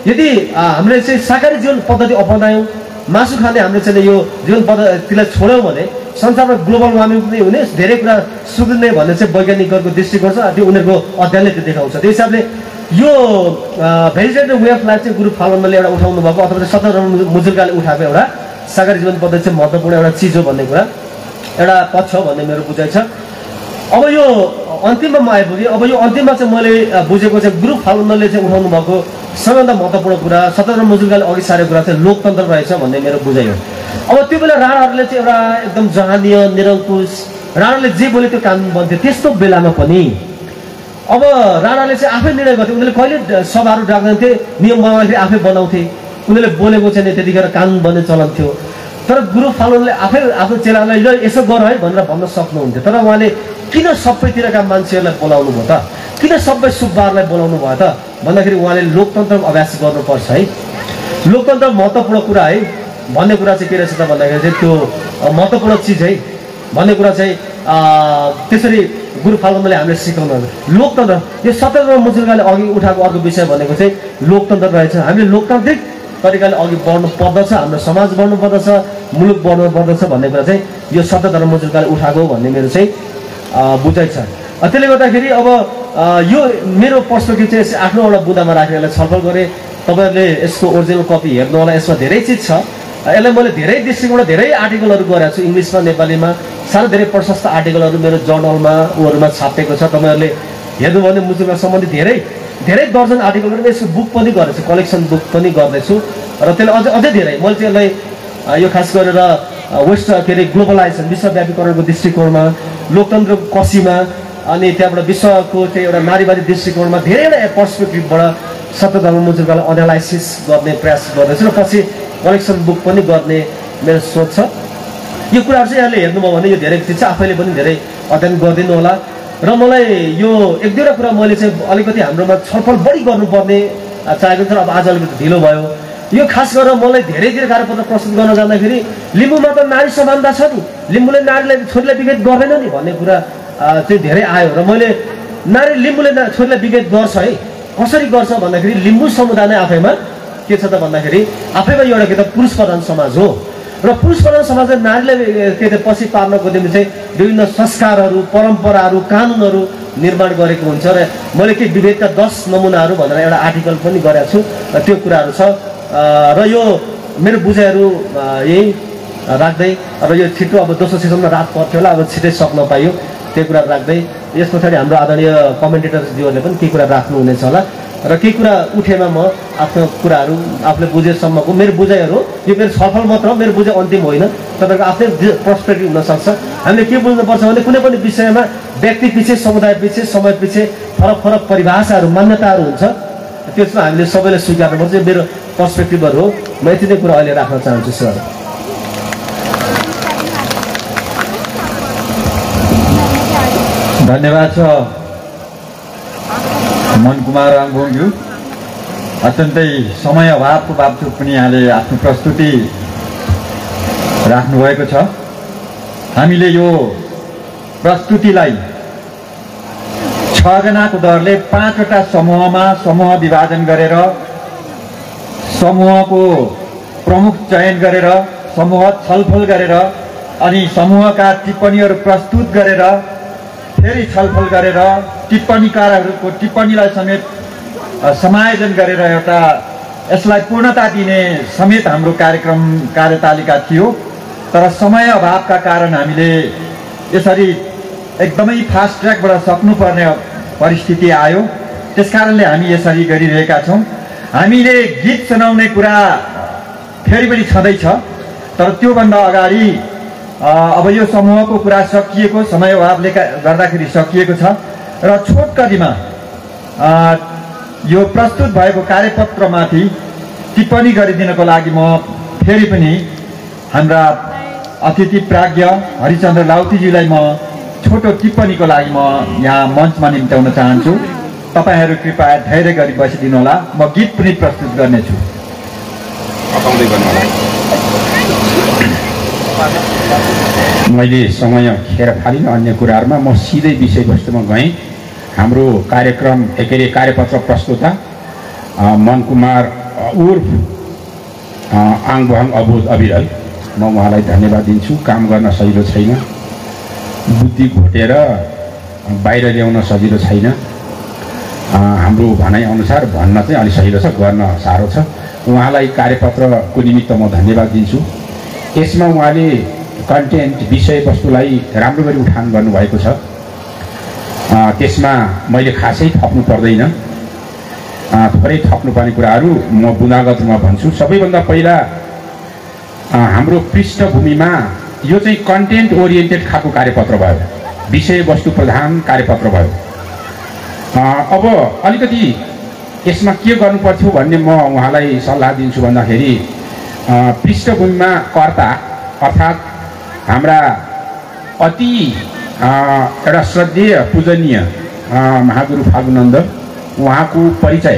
Speaker 2: यदि हामीले चाहिँ शाकाहारी जीवन पद्धति अपनायौँ, मासु खाने हामीले चाहिँ यो जीवन पद्धतिलाई छोड्यौँ भने संसारमा ग्लोबल वार्मिङ पनि हुने, धेरै कुरा सुध्रिने भन्ने चाहिँ वैज्ञानिकहरूको दृष्टिकोण छ। त्यो उनीहरूको अध्ययनले त्यो देखाउँछ। त्यो हिसाबले यो भेजिटेरियन वे अफ लाइफ चाहिँ गुरु फालुनले एउटा उठाउनु भएको अथवा चाहिँ सत्यधर्म मुचुल्काले उठाएको एउटा शाकाहारी जीवन पद्धति चाहिँ महत्त्वपूर्ण एउटा चिज हो भन्ने कुरा एउटा पक्ष हो भन्ने मेरो बुझाइ छ। अब यो अन्तिममा म आइपुगेँ। अब यो अन्तिममा चाहिँ मैले बुझेको चाहिँ गुरु फालुनले चाहिँ उठाउनु भएको सबैभन्दा महत्त्वपूर्ण कुरा सत्यधर्म मुचुल्काले अघि सारेको कुरा चाहिँ लोकतन्त्र रहेछ भन्ने मेरो बुझाइ हो। अब त्यो बेला राणाहरूले चाहिँ एउटा एकदम जहानीय निरङ्कुश राणाले जे बोले त्यो कानुन बन्थ्यो। त्यस्तो बेलामा पनि अब राणाले चाहिँ आफै निर्णय गर्थे। उनीहरूले कहिले सभाहरू डाक्दैनथे, नियम बनाउँदाखेरि आफै बनाउँथे। उनीहरूले बोलेको चाहिँ त्यतिखेर कानुन बन्ने चलन थियो। तर गुरु फालुनले आफै आफ्नो चेलालाई ल यसो गर है भनेर भन्न सक्नुहुन्थ्यो। तर उहाँले किन सबैतिरका मान्छेहरूलाई बोलाउनु भयो त, किन सबै सुब्बाहरूलाई बोलाउनु भयो त भन्दाखेरि उहाँले लोकतन्त्र अभ्यास गर्नुपर्छ है, लोकतन्त्र महत्त्वपूर्ण कुरा है भन्ने कुरा चाहिँ के रहेछ त भन्दाखेरि चाहिँ त्यो महत्त्वपूर्ण चिज है भन्ने कुरा चाहिँ त्यसरी गुरु फालुनले हामीले सिकाउनु। लोकतन्त्र यो सत्यधर्म मुचुल्काले अघि उठाएको अर्को विषय भनेको चाहिँ लोकतन्त्र रहेछ। हामीले लोकतान्त्रिक तरिकाले अघि बढ्नु पर्दछ, हाम्रो समाज बढ्नु पर्दछ, मुलुक बढ्नु पर्दछ भन्ने कुरा चाहिँ यो सत्यधर्म मुचुल्काले उठाएको भन्ने मेरो चाहिँ बुझाइ छ। त्यसले गर्दाखेरि अब यो मेरो पर्सपेक्टिभ चाहिँ आफ्नो एउटा बुँदामा राखेर यसलाई छलफल गरेँ। तपाईँहरूले यसको ओरिजिनल कपी हेर्नु होला, यसमा धेरै चिज छ। यसलाई मैले धेरै दृष्टिकोणबाट धेरै आर्टिकलहरू गरेको छु, इङ्ग्लिसमा, नेपालीमा, साह्रै धेरै प्रशस्त आर्टिकलहरू मेरो जर्नलमा ऊहरूमा छापेको छ। तपाईँहरूले हेर्नु भने मुजुरका सम्बन्धी धेरै धेरै दर्जन आर्टिकलहरू यसको बुक पनि गर्दैछु, कलेक्सन बुक पनि गर्दैछु र त्यसले अझै धेरै मैले चाहिँ यसलाई यो खास गरेर वेस्ट के अरे ग्लोबलाइजेसन विश्वव्यापीकरणको दृष्टिकोणमा, लोकतन्त्रको कसीमा अनि त्यहाँबाट विश्वको त्यो एउटा नारीवादी दृष्टिकोणमा धेरैवटा पर्सपेक्टिभबाट सत्यधर्म मुजुरकालाई एनालाइसिस गर्ने प्रयास गर्दैछु र पछि कलेक्सन बुक पनि गर्ने मेरो सोच छ। यो कुराहरू चाहिँ यहाँले हेर्नुभयो भने यो धेरै चिज छ, आफैले पनि धेरै अध्ययन गरिदिनु होला। र मलाई यो एक दुईवटा कुरा मैले चाहिँ अलिकति हाम्रोमा छलफल बढी गर्नुपर्ने चाहेको छ। अब आज अलिकति ढिलो भयो। यो खास गरेर मलाई धेरै कार्यपत्र प्रस्तुत गर्न जाँदाखेरि लिम्बूमा त नारी समानता छ नि, लिम्बूले नारीलाई छोरीलाई विगत गर्दैन नि भन्ने कुरा चाहिँ धेरै आयो र मैले लिम्बूले छोरीलाई विगत गर्छ है, कसरी गर्छ भन्दाखेरि लिम्बू समुदाय नै आफैमा के छ त भन्दाखेरि आफैमा एउटा के त पुरुष प्रधान समाज हो र पुरुष प्रधान समाजले नारीलाई के त पछि पार्नको निम्ति चाहिँ विभिन्न संस्कारहरू, परम्पराहरू, कानुनहरू निर्माण गरेको हुन्छ र मैले के विभेदका 10 नमुनाहरू भनेर एउटा आर्टिकल पनि गरेको छु र त्यो कुराहरू छ र यो मेरो बुझाइहरू यही राख्दै र यो छिटो अब दोस्रो सेसनमा रात पर्थ्यो होला, अब छिटै सक्न पाइयो त्यो कुरा राख्दै यस पछाडि हाम्रो आदरणीय कमेन्टेटर्सज्यूहरूले पनि केही कुरा राख्नुहुनेछ होला र केही कुरा उठेमा म आफ्नो कुराहरू आफूले बुझेसम्मको मेरो बुझाइहरू यो मेरो छलफल मात्र हो, मेरो बुझाइ अन्तिम होइन, तपाईँको आफ्नै पर्सपेक्टिभ हुनसक्छ। हामीले के बुझ्नुपर्छ भने कुनै पनि विषयमा व्यक्ति पछि, समुदाय पछि, समय पछि फरक फरक परिभाषाहरू, मान्यताहरू हुन्छ, त्यसमा हामीले सबैले स्वीकार्नुपर्छ। यो मेरो पर्सपेक्टिभहरू हो। म यति नै कुरा अहिले राख्न चाहन्छु सर।
Speaker 1: धन्यवाद छ मनकुमार आङबोङज्यू। अत्यन्तै समय अभावको बावजुद पनि यहाँले आफ्नो प्रस्तुति राख्नुभएको छ। हामीले यो प्रस्तुतिलाई 6 जनाको दरले 5 वटा समूह विभाजन गरेर समूहको प्रमुख चयन गरेर समूह छलफल गरेर अनि समूहका टिप्पणीहरू प्रस्तुत गरेर फेरि छलफल गरेर टिप्पणीकारहरूको टिप्पणीलाई समेत समायोजन गरेर एउटा यसलाई पूर्णता दिने समेत हाम्रो कार्यतालिका थियो। तर समय अभावका कारण हामीले यसरी एकदमै फास्ट ट्र्याकबाट सक्नुपर्ने परिस्थिति आयो। त्यसकारणले हामी यसरी गरिरहेका छौँ। हामीले गीत सुनाउने कुरा फेरि पनि छँदैछ, तर त्योभन्दा अगाडि अब यो समूहको कुरा सकिएको, समय अभावले गर्दाखेरि सकिएको छ र छोटकरीमा यो प्रस्तुत भएको कार्यपत्रमाथि टिप्पणी गरिदिनको लागि म फेरि पनि हाम्रा अतिथि प्राज्ञ हरिचन्द्र लाउतीजीलाई म छोटो टिप्पणीको लागि म यहाँ मञ्चमा निम्त्याउन चाहन्छु। तपाईँहरू कृपया धैर्य गरी बसिदिनु होला, म गीत पनि प्रस्तुत गर्नेछु।
Speaker 3: मैले समय खेर फालिन अन्य कुराहरूमा म सिधै विषयवस्तुमा गएँ। हाम्रो कार्यक्रम के अरे कार्यपत्र प्रस्तुता मनकुमार उर्फ आङबोङ अविरल, म उहाँलाई धन्यवाद दिन्छु। काम गर्न सजिलो छैन, बुद्धि घोटेर बाहिर ल्याउन सजिलो छैन। हाम्रो भनाइअनुसार भन्न चाहिँ अलि सजिलो छ, गर्न साह्रो छ। उहाँलाई कार्यपत्रको निमित्त म धन्यवाद दिन्छु। यसमा उहाँले कन्टेन्ट विषयवस्तुलाई राम्रो गरी उठान गर्नुभएको छ। त्यसमा मैले खासै थप्नु पर्दैन, थोरै थप्नुपर्ने कुराहरू म बुँदागत रूपमा भन्छु। सबैभन्दा पहिला हाम्रो पृष्ठभूमिमा यो चाहिँ कन्टेन्ट ओरिएन्टेड खालको कार्यपत्र भयो, विषयवस्तु प्रधान कार्यपत्र भयो। अब अलिकति यसमा के गर्नुपर्थ्यो भन्ने म उहाँलाई सल्लाह दिन्छु भन्दाखेरि पृष्ठभूमिमा कर्ता अर्थात् हाम्रा अति एउटा श्रद्धेय पूजनीय महागुरु फाल्गुनन्द, उहाँको परिचय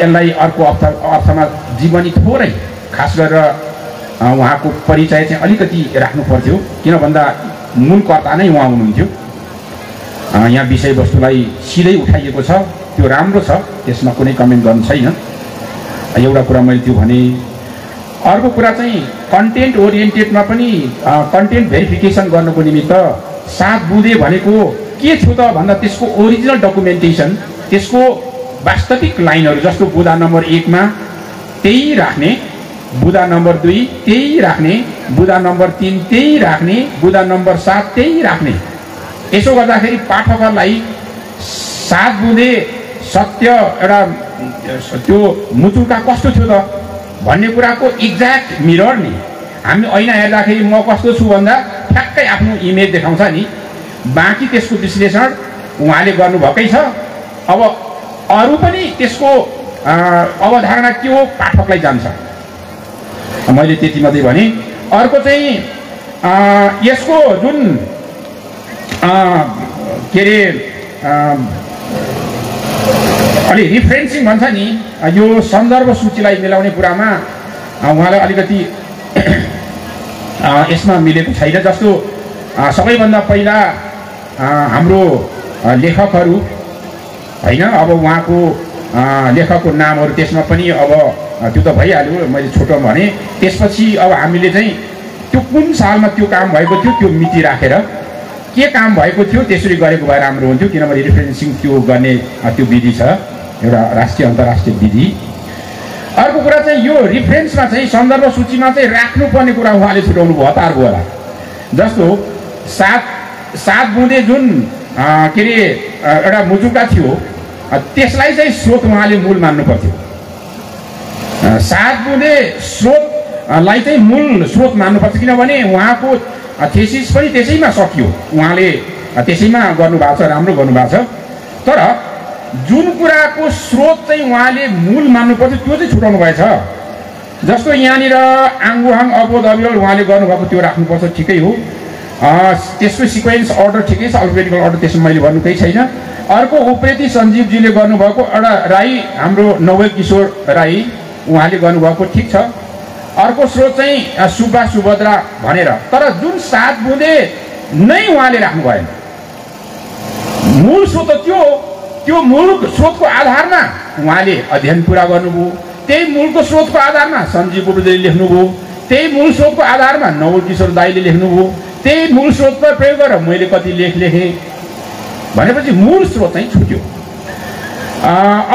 Speaker 3: यसलाई अर्को अर्थमा जीवनी थोरै खास गरेर उहाँको परिचय चाहिँ अलिकति राख्नु पर्थ्यो, किन भन्दा मूल कर्ता नै उहाँ हुनुहुन्थ्यो। यहाँ विषयवस्तुलाई सिधै उठाइएको छ, त्यो राम्रो छ, त्यसमा कुनै कमेन्ट गर्नु छैन। एउटा कुरा मैले त्यो भने। अर्को कुरा चाहिँ कन्टेन्ट ओरिएन्टेडमा पनि कन्टेन्ट भेरिफिकेसन गर्नको निमित्त 7 बुँदे भनेको के थियो त भन्दा त्यसको ओरिजिनल डकुमेन्टेसन, त्यसको वास्तविक लाइनहरू जस्तो बुँदा नम्बर 1 मा त्यही राख्ने, बुँदा नम्बर 2 त्यही राख्ने, बुँदा नम्बर 3 त्यही राख्ने, बुँदा नम्बर 7 त्यही राख्ने। यसो गर्दाखेरि पाठकहरूलाई 7 बुँदे सत्य एउटा त्यो मुचुल्का कस्तो थियो त भन्ने कुराको एक्ज्याक्ट मिरर नि। हामी ऐना हेर्दाखेरि म कस्तो छु भन्दा ठ्याक्कै आफ्नो इमेज देखाउँछ नि। बाँकी त्यसको विश्लेषण उहाँले गर्नुभएकै छ। अब अरू पनि त्यसको अवधारणा के हो पाठकलाई जान्छ। मैले त्यति मात्रै भने। अर्को चाहिँ यसको जुन के अरे अलि रिफरेन्सिङ भन्छ नि, यो सन्दर्भ सूचीलाई मिलाउने कुरामा उहाँलाई अलिकति यसमा मिलेको छैन। जस्तो सबैभन्दा पहिला हाम्रो लेखकहरू होइन, अब उहाँको लेखकको नामहरू त्यसमा पनि अब त्यो त भइहाल्यो, मैले छोटो भने। त्यसपछि अब हामीले चाहिँ त्यो कुन सालमा त्यो काम भएको थियो त्यो मिति राखेर के काम भएको थियो त्यसरी गरेको भए राम्रो हुन्थ्यो, किनभने रिफरेन्सिङ त्यो गर्ने त्यो विधि छ, एउटा राष्ट्रिय अन्तर्राष्ट्रिय विधि। अर्को कुरा चाहिँ यो रिफरेन्समा चाहिँ सन्दर्भ सूचीमा चाहिँ राख्नुपर्ने कुरा उहाँले छुटाउनु भयो, हतार भयो होला। जस्तो 7 बुँदे जुन के अरे एउटा मुचुल्का थियो त्यसलाई चाहिँ स्रोत उहाँले मूल मान्नु पर्थ्यो। 7 बुँदे स्रोतलाई चाहिँ मूल स्रोत मान्नु पर्छ, किनभने उहाँको थेसिस पनि त्यसैमा सकियो, उहाँले त्यसैमा गर्नुभएको छ, राम्रो गर्नुभएको छ। तर जुन कुराको स्रोत चाहिँ उहाँले मूल मान्नु पर्छ त्यो चाहिँ छुटाउनु भएछ। जस्तो यहाँनिर आङ्गुहाङ अबोध अविरल उहाँले गर्नुभएको त्यो राख्नुपर्छ, ठिकै हो। त्यसको सिक्वेन्स अर्डर ठिकै छ, अल्फाबेटिकल अर्डर त्यसमा मैले भन्नु केही छैन। अर्को उप्रेती सञ्जीवजीले गर्नुभएको एउटा राई, हाम्रो नवल किशोर राई उहाँले गर्नुभएको ठिक छ। अर्को स्रोत चाहिँ सुब्बा सुभद्रा भनेर, तर जुन 7 बुँदे नै उहाँले राख्नु भएन। मूल स्रोत त्यो मूल स्रोतको आधारमा उहाँले अध्ययन पुरा गर्नुभयो, त्यही मूलको स्रोतको आधारमा सञ्जीव उप्रेतीले लेख्नुभयो, त्यही मूल स्रोतको आधारमा नवल किशोर दाईले लेख्नुभयो, त्यही मूल स्रोतमा प्रयोग गरेर मैले कति लेखेँ भनेपछि मूल स्रोत चाहिँ छुट्यो।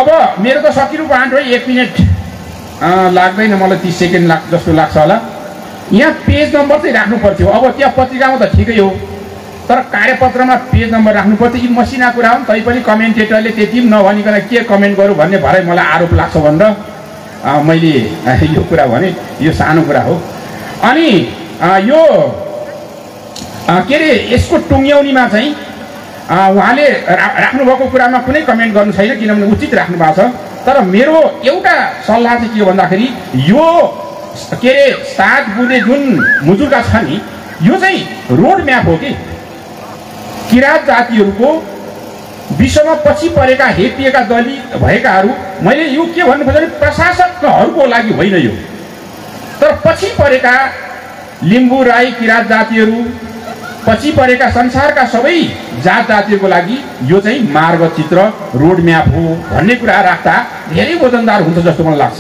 Speaker 3: अब मेरो त सकिनुको आँट हो, 1 मिनट लाग्दैन मलाई, 30 सेकेन्ड जस्तो लाग्छ होला। यहाँ पेज नम्बर चाहिँ राख्नु पर्थ्यो। अब त्यहाँ पत्रिकामा त ठिकै हो, तर कार्यपत्रमा पेज नम्बर राख्नु पर्थ्यो। यी मसिना कुरा हो, तैपनि कमेन्टेटरले त्यति पनि नभनिकन के कमेन्ट गरौँ भन्ने भरै मलाई आरोप लाग्छ भनेर मैले यो कुरा भने। यो सानो कुरा हो। अनि यो के अरे यसको टुङ्ग्याउनीमा चाहिँ उहाँले राख्नुभएको कुरामा कुनै कमेन्ट गर्नु छैन, किनभने उचित राख्नु भएको छ। तर मेरो एउटा सल्लाह चाहिँ के हो भन्दाखेरि यो के अरे 7 बुँदे जुन मुचुल्का छ नि, यो चाहिँ रोड म्याप हो कि किराँत जातिहरूको विश्वमा पछि परेका हेपिएका दलित भएकाहरू। मैले यो के भन्नु खोजेँ भने प्रशासकहरूको लागि होइन यो, तर पछि परेका लिम्बू राई किराँत जातिहरू, पछि परेका संसारका सबै जात जातिहरूको लागि यो चाहिँ मार्गचित्र रोड म्याप हो भन्ने कुरा राख्दा धेरै वजनदार हुन्छ जस्तो मलाई लाग्छ।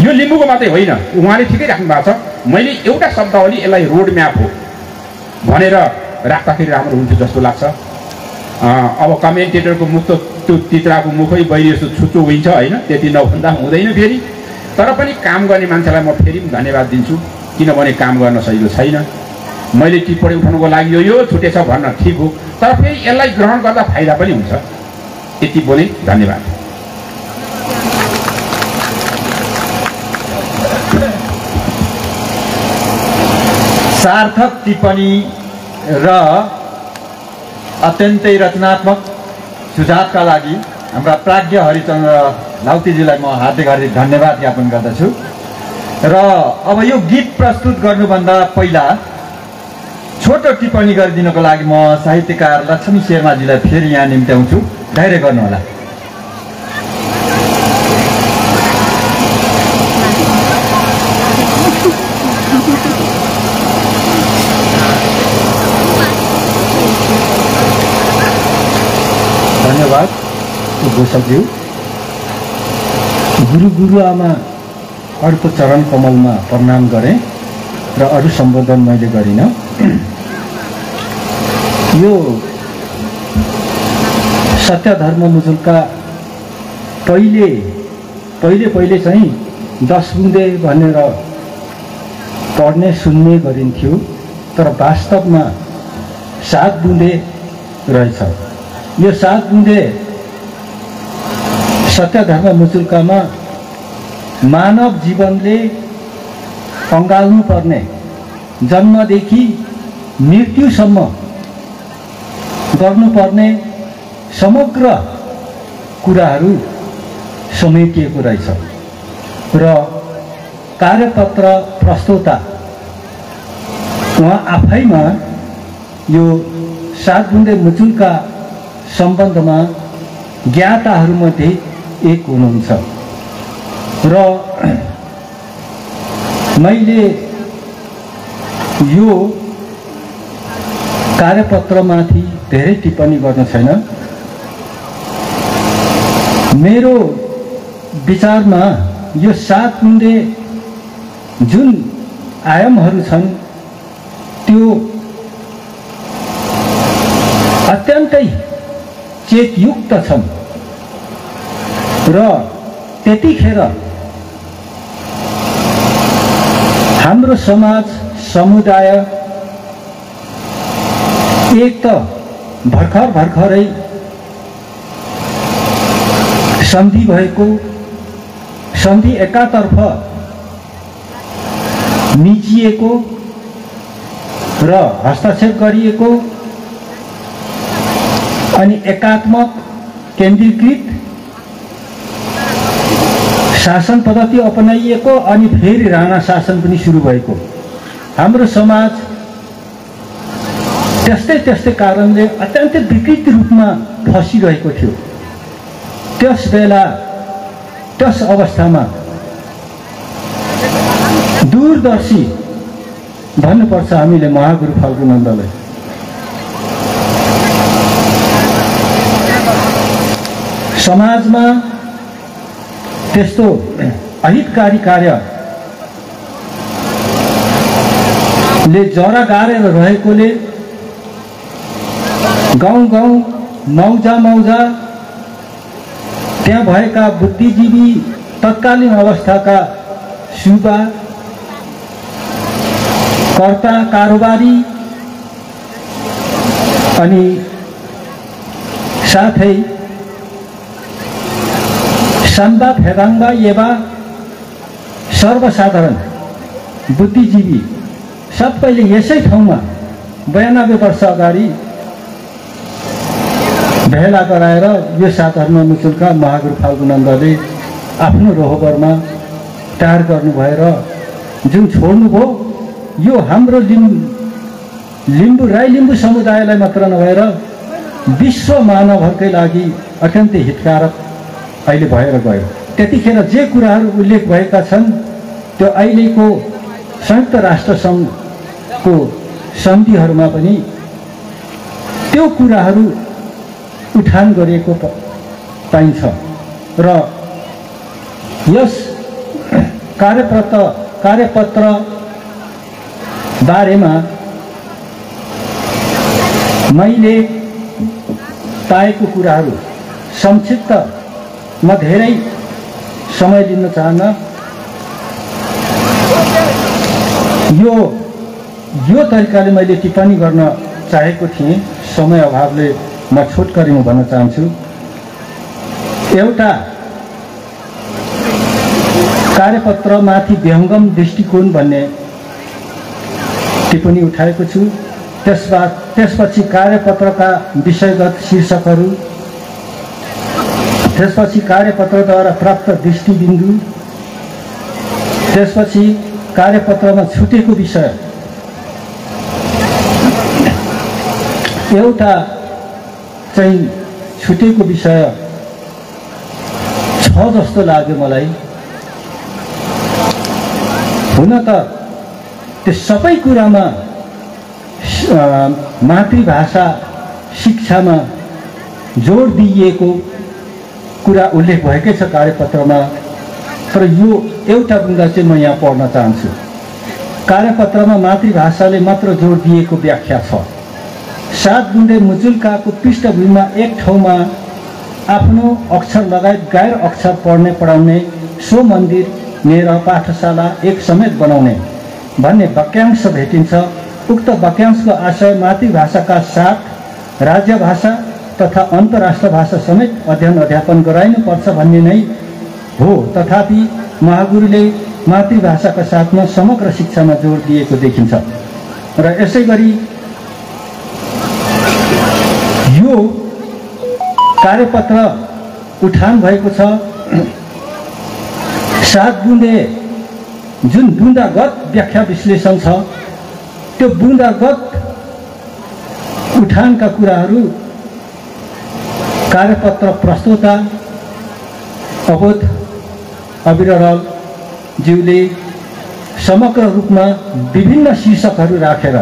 Speaker 3: यो लिम्बूको मात्रै होइन, उहाँले ठिकै राख्नु भएको छ। मैले एउटा शब्दावली यसलाई रोड म्याप हो भनेर राख्दाखेरि राम्रो हुन्थ्यो जस्तो लाग्छ। अब कमेन्टेटरको मुख त त्यो तित्राको मुखै बहिरी जस्तो छुच्चो हुन्छ होइन, त्यति नभन्दा हुँदैन फेरि। तर पनि काम गर्ने मान्छेलाई म फेरि पनि धन्यवाद दिन्छु, किनभने काम गर्न सजिलो छैन। मैले टिप्पणी उठाउनुको लागि यो छुटेछ भन्न ठिक हो, तर फेरि यसलाई ग्रहण गर्दा फाइदा पनि हुन्छ। यति बोले, धन्यवाद।
Speaker 1: सार्थक टिप्पणी र अत्यन्तै रचनात्मक सुझावका लागि हाम्रा प्राज्ञ हरिचन्द्र लाउतीजीलाई म हार्दिक हार्दिक धन्यवाद ज्ञापन गर्दछु। र अब यो गीत प्रस्तुत गर्नुभन्दा पहिला छोटो टिप्पणी गरिदिनको लागि म साहित्यकार लक्ष्मी शेर्माजीलाई फेरि यहाँ निम्त्याउँछु। धैर्य गर्नुहोला। धन्यवाद घोषज्यू। गुरुआमा अर्को चरण कमलमा प्रणाम गरेँ र अरू सम्बोधन मैले गरिनँ। यो सत्य धर्म मुचुल्का पहिले चाहिँ 10 बुँदे भनेर
Speaker 4: पढ्ने सुन्ने गरिन्थ्यो, तर वास्तवमा 7 बुँदे रहेछ। यो 7 बुँदे सत्यधर्म मुचुल्कामा मानव जीवनले अँगाल्नु पर्ने जन्मदेखि मृत्युसम्म गर्नुपर्ने समग्र कुराहरू समेटिएको रहेछ र कार्यपत्र प्रस्तोता उहाँ आफैमा यो 7 बुँदे मुचुल्का सम्बन्धमा ज्ञाताहरूमध्ये एक हुनुहुन्छ र मैले यो कार्यपत्रमाथि धेरै टिप्पणी गर्न छैन। मेरो विचारमा यो 7 बुँदे जुन आयामहरू छन् त्यो अत्यन्तै चेतयुक्त छन् र त्यतिखेर हाम्रो समाज समुदाय एक त भर्खरै सन्धि भएको, सन्धि एकातर्फ मिचिएको र हस्तक्षेप गरिएको अनि एकात्मक केन्द्रीकृत शासन पद्धति अपनाइएको अनि फेरि राणा शासन पनि सुरु भएको। हाम्रो समाज त्यस्तै कारणले अत्यन्तै विकृत रूपमा फसिरहेको थियो। त्यस बेला त्यस अवस्थामा दूरदर्शी भन्नुपर्छ हामीले महागुरु फाल्गुनन्दलाई। समाजमा त्यस्तो अहितकारी कार्यले जरा गाडेर रहेकोले गाउँ मौजा त्यहाँ भएका बुद्धिजीवी, तत्कालीन अवस्थाका सुबा, कर्ता, कारोबारी अनि साथै साम्बा फेदाङ्बा एवा सर्वसाधारण बुद्धिजीवी सबैले यसै ठाउँमा 92 वर्ष अगाडि भेला गराएर यो 7 धर्म मुचुल्का महागुरु फाल्गुनन्दले आफ्नो रोहबरमा तयार गर्नु भएर जुन छोड्नुभयो, यो हाम्रो राई लिम्बू समुदायलाई मात्र नभएर विश्व मानवहरूकै लागि अत्यन्तै हितकारक अहिले भएर गयो। त्यतिखेर जे कुराहरू उल्लेख भएका छन् त्यो अहिलेको संयुक्त राष्ट्र सङ्घको सन्धिहरूमा पनि त्यो कुराहरू उठान गरिएको पाइन्छ र यस कार्यपत्र बारेमा मैले पाएको कुराहरू संक्षिप्त म धेरै समय लिन चाहन्न। यो तरिकाले मैले टिप्पणी गर्न चाहेको थिएँ, समय अभावले म छोटकरीमा भन्न चाहन्छु। एउटा कार्यपत्रमाथि विहङ्गम दृष्टिकोण भन्ने टिप्पणी उठाएको छु। त्यसपछि कार्यपत्रका विषयगत शीर्षकहरू, त्यसपछि कार्यपत्रद्वारा प्राप्त दृष्टिबिन्दु, त्यसपछि कार्यपत्रमा छुटेको विषय, एउटा चाहिँ छुटेको विषय छ जस्तो लाग्यो मलाई। हुन त त्यो सबै कुरामा मातृभाषा शिक्षामा जोड दिइएको कुरा उल्लेख भएकै छ कार्यपत्रमा, तर यो एउटा बुँदा चाहिँ म यहाँ पढ्न चाहन्छु। कार्यपत्रमा मातृभाषाले मात्र जोड दिएको व्याख्या छ। 7 बुँदे मुचुल्काको पृष्ठभूमिमा एक ठाउँमा आफ्नो अक्षर लगायत गैर अक्षर पढ्ने पढाउने सो मन्दिर मेरा पाठशाला एक समेत बनाउने भन्ने वाक्यांश भेटिन्छ। उक्त वाक्यांशको आशय मातृभाषाका साथ राज्य भाषा तथा अन्तर्राष्ट्रिय भाषा समेत अध्ययन अध्यापन गराइनुपर्छ भन्ने नै हो। तथापि महागुरुले मातृभाषाका साथमा समग्र शिक्षामा जोड दिएको देखिन्छ र यसै गरी यो कार्यपत्र उठान भएको छ। 7 बुँदे जुन बुँदागत व्याख्या विश्लेषण छ त्यो बुँदागत उठानका कुराहरू कार्यपत्र प्रस्तोता अवोध अविरल ज्यूले समग्र रूपमा विभिन्न शीर्षकहरू राखेर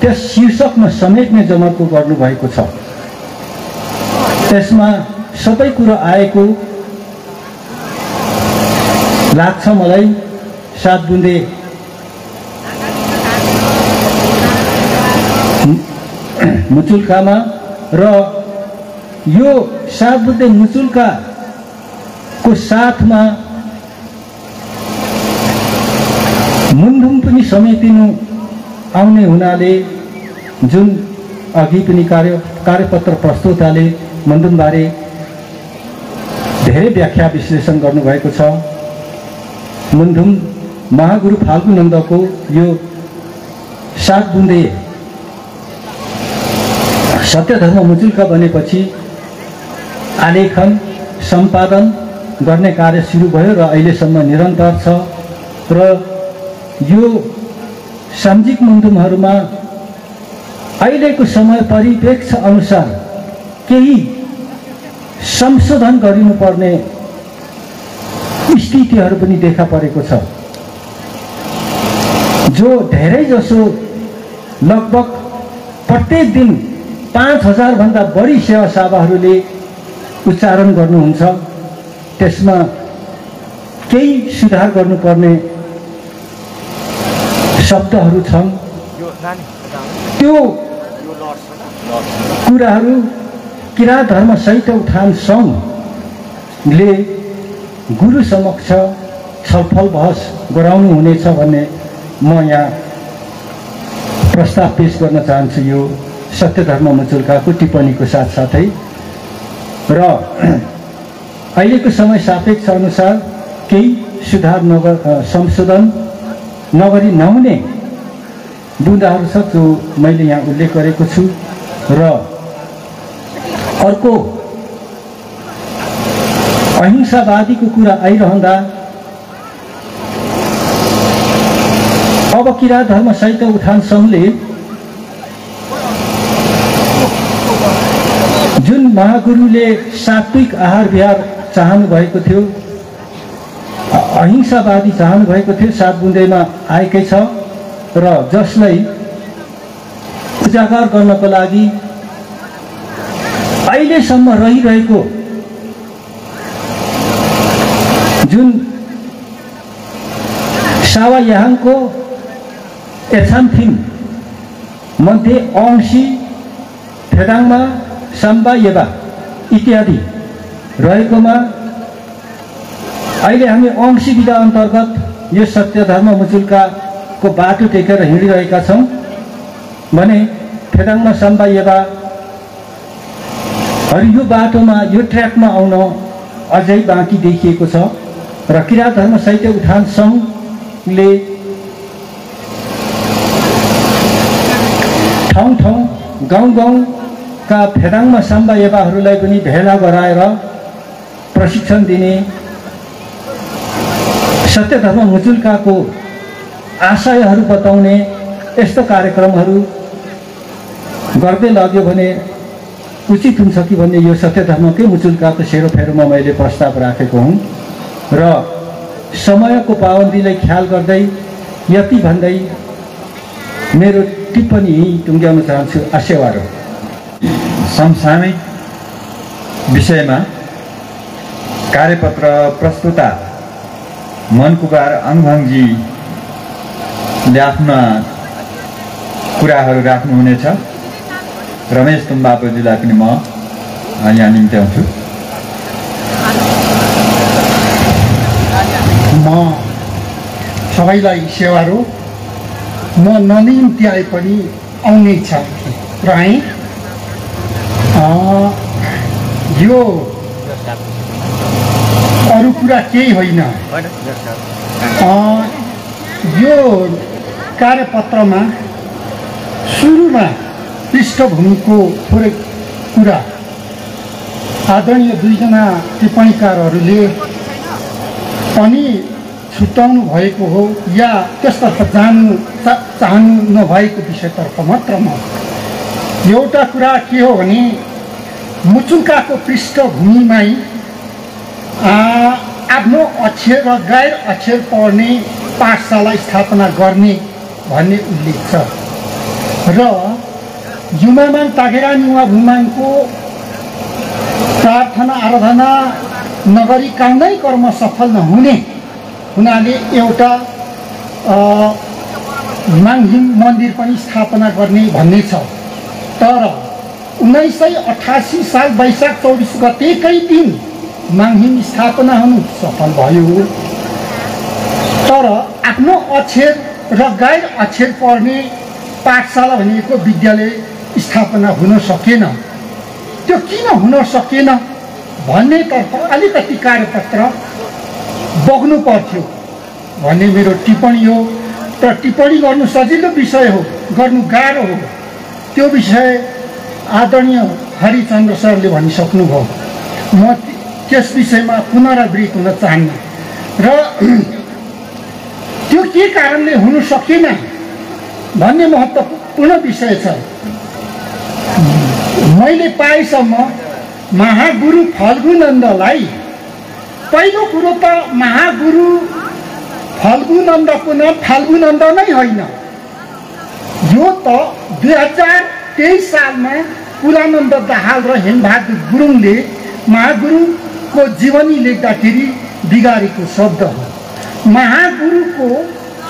Speaker 4: त्यस शीर्षकमा समेट्ने जमर्को गर्नुभएको छ। त्यसमा सबै कुरो आएको लाग्छ मलाई 7 बुँदे मुचुल्कामा र यो 7 बुँदे मुचुल्काको साथमा मुन्धुम पनि समेटिनु आउने हुनाले जुन अघि पनि कार्यपत्र प्रस्तुताले मुन्धुमबारे धेरै व्याख्या विश्लेषण गर्नुभएको छ। मुन्धुम महागुरु फाल्गुनन्दको यो 7 बुँदे सत्यधर्म मुचुल्का बनेपछि आलेखन सम्पादन गर्ने कार्य सुरु भयो र अहिलेसम्म निरन्तर छ र यो सामाजिक मुन्धुमहरूमा अहिलेको समय परिप्रेक्ष्य अनुसार केही संशोधन गरिनुपर्ने स्थितिहरू पनि देखा परेको छ। जो धेरै जसो लगभग प्रत्येक दिन 5000 भन्दा बढी सेवा साभाहरूले उच्चारण गर्नुहुन्छ। त्यसमा केही सुधार गर्नुपर्ने शब्दहरू छन्। त्यो कुराहरू किराँत धर्म साहित्य उत्थान सङ्घले गुरु समक्ष छलफल बहस गराउनु हुनेछ भन्ने म यहाँ प्रस्ताव पेश गर्न चाहन्छु। यो सत्यधर्म मुचुल्काको टिप्पणीको साथसाथै र अहिलेको समय सापेक्ष अनुसार केही सुधार संशोधन नगरी नहुने बुँदाहरू छ जो मैले यहाँ उल्लेख गरेको छु। र अर्को अहिंसावादीको कुरा आइरहँदा अब किराँत धर्म साहित्य उत्थान सङ्घले जुन महागुरुले सात्विक आहार विहार चाहनु भएको थियो, अहिंसावादी चाहनु भएको थियो, 7 बुँदेमा आएकै छ र जसलाई उजागर गर्नको लागि अहिलेसम्म रहिरहेको जुन सावा याहाङको एछामथिङ मध्ये औंसी फेदाङमा साम्बा येबा इत्यादि रहेकोमा अहिले हामी औंसी विधा अन्तर्गत यो सत्यधर्म मुचुल्काको बाटो टेकेर हिँडिरहेका छौँ भने फेदाङमा साम्बा येबा यो बाटोमा यो ट्र्याकमा आउन अझै बाँकी देखिएको छ र किराँत धर्म साहित्य उत्थान सङ्घले ठाउँ ठाउँ गाउँ गाउँका फेदाङमा साम्बा येबाहरूलाई पनि भेला गराएर प्रशिक्षण दिने सत्यधर्म मुचुल्काको आशयहरू बताउने यस्तो कार्यक्रमहरू गर्दै लाग्यो भने उचित हुन्छ कि भन्ने यो सत्यधर्मकै मुचुल्काको सेरोफेरोमा मैले प्रस्ताव राखेको हुँ र समयको पाबन्दीलाई ख्याल गर्दै यति भन्दै मेरो टिप्पणी टुङ्ग्याउन चाहन्छु। आशेवार
Speaker 1: समसामयिक विषयमा कार्यपत्र प्रस्तुता मनकुमार अङभाङजीले आफ्ना कुराहरू राख्नुहुनेछ। रमेश तुम्बापोजीलाई पनि म यहाँ निम्त्याउँछु।
Speaker 5: म सबैलाई सेवारो म ननिम्त्याए पनि आउने इच्छा राखेँ। यो अरू कुरा केही होइन। यो कार्यपत्रमा सुरुमा पृष्ठभूमिको थोरै कुरा आदरणीय दुईजना टिप्पणीकारहरूले पनि छुट्याउनु भएको हो या त्यसतर्फ चाहनु नभएको विषयतर्फ मात्र म एउटा कुरा के हो भने मुचुल्काको पृष्ठभूमिमै आफ्नो अक्षर र गैर अक्षर पढ्ने पाठशाला स्थापना गर्ने भन्ने उल्लेख छ र युमामाङ तागेरान युवा भूमाङको प्रार्थना आराधना नगरी कामै कर्म सफल नहुने हुनाले एउटा माङहिम मन्दिर पनि स्थापना गर्ने भन्ने छ। तर 1988 साल वैशाख 24 गतेकै दिन माङहिम स्थापना हुनु सफल भयो। तर आफ्नो अक्षर र गैर अक्षर पढ्ने पाठशाला भनेको विद्यालय स्थापना हुन सकेन। त्यो किन हुन सकेन भन्नेतर्फ अलिकति कार्यपत्र बग्नु पर्थ्यो भन्ने मेरो टिप्पणी हो। तर टिप्पणी गर्नु सजिलो विषय हो, गर्नु गाह्रो हो। त्यो विषय आदरणीय हरिचन्द्र सरले भनिसक्नुभयो। म त्यस विषयमा पुनरावृत्ति हुन चाहन्न। र त्यो के कारणले हुन सकेन भन्ने महत्त्वपूर्ण विषय छ। मैले पाएसम्म महागुरु फल्गुनन्दलाई पहिलो कुरो त महागुरु फल्गुनन्दको नाम फाल्गुनन्द नै होइन। यो त 2023 सालमा कुलानन्द दाहाल र हेमबहादुर गुरुङले महागुरुको जीवनी लेख्दाखेरि बिगारेको शब्द हो। महागुरुको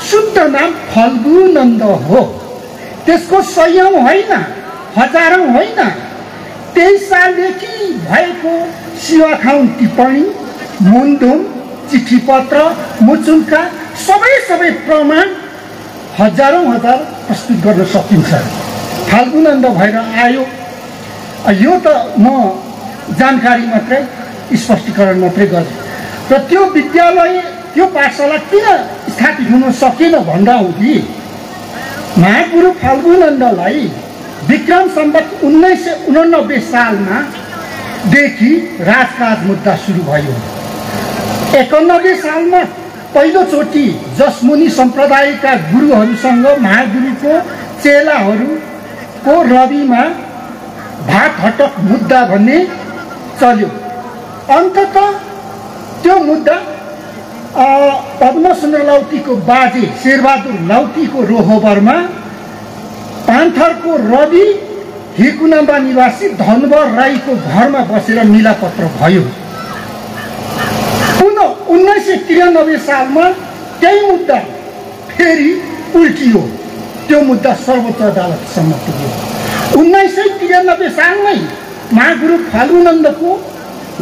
Speaker 5: शुद्ध नाम फल्गुनन्द हो। त्यसको 100औं होइन, 1000औं होइन, 23 सालदेखि भएको शिवाखाउन टिप्पणी, मुन्दुम, चिठीपत्र, मुचुल्का सबै प्रमाण हजारौं हजार प्रस्तुत गर्न सकिन्छ। फाल्गुनन्द भएर आयो। यो त म जानकारी मात्रै, स्पष्टीकरण मात्रै गर्छु। र त्यो विद्यालय, त्यो पाठशाला किन स्थापित हुन सकेन भन्दा हुँदी महागुरु फाल्गुनन्दलाई विक्रम सम्वत 1989 सालमा देखि राजकाज मुद्दा सुरु भयो। 91 सालमा पहिलोचोटि जसमुनि सम्प्रदायका गुरुहरूसँग महागुरुको चेलाहरूको रविमा भात हटक मुद्दा भन्ने चल्यो। अन्ततः त्यो मुद्दा पद्मसुन्दर लाउतीको बाजे शेरबहादुर लाउतीको रोहबरमा पान्थरको रवि हिकुनाम्बा निवासी धनवर राईको घरमा बसेर मिलापत्र भयो। 1993 सालमा त्यही मुद्दा फेरि उल्टियो। त्यो मुद्दा सर्वोच्च अदालतसम्म पुग्यो। 1993 सालमै महागुरु फाल्गुनन्दको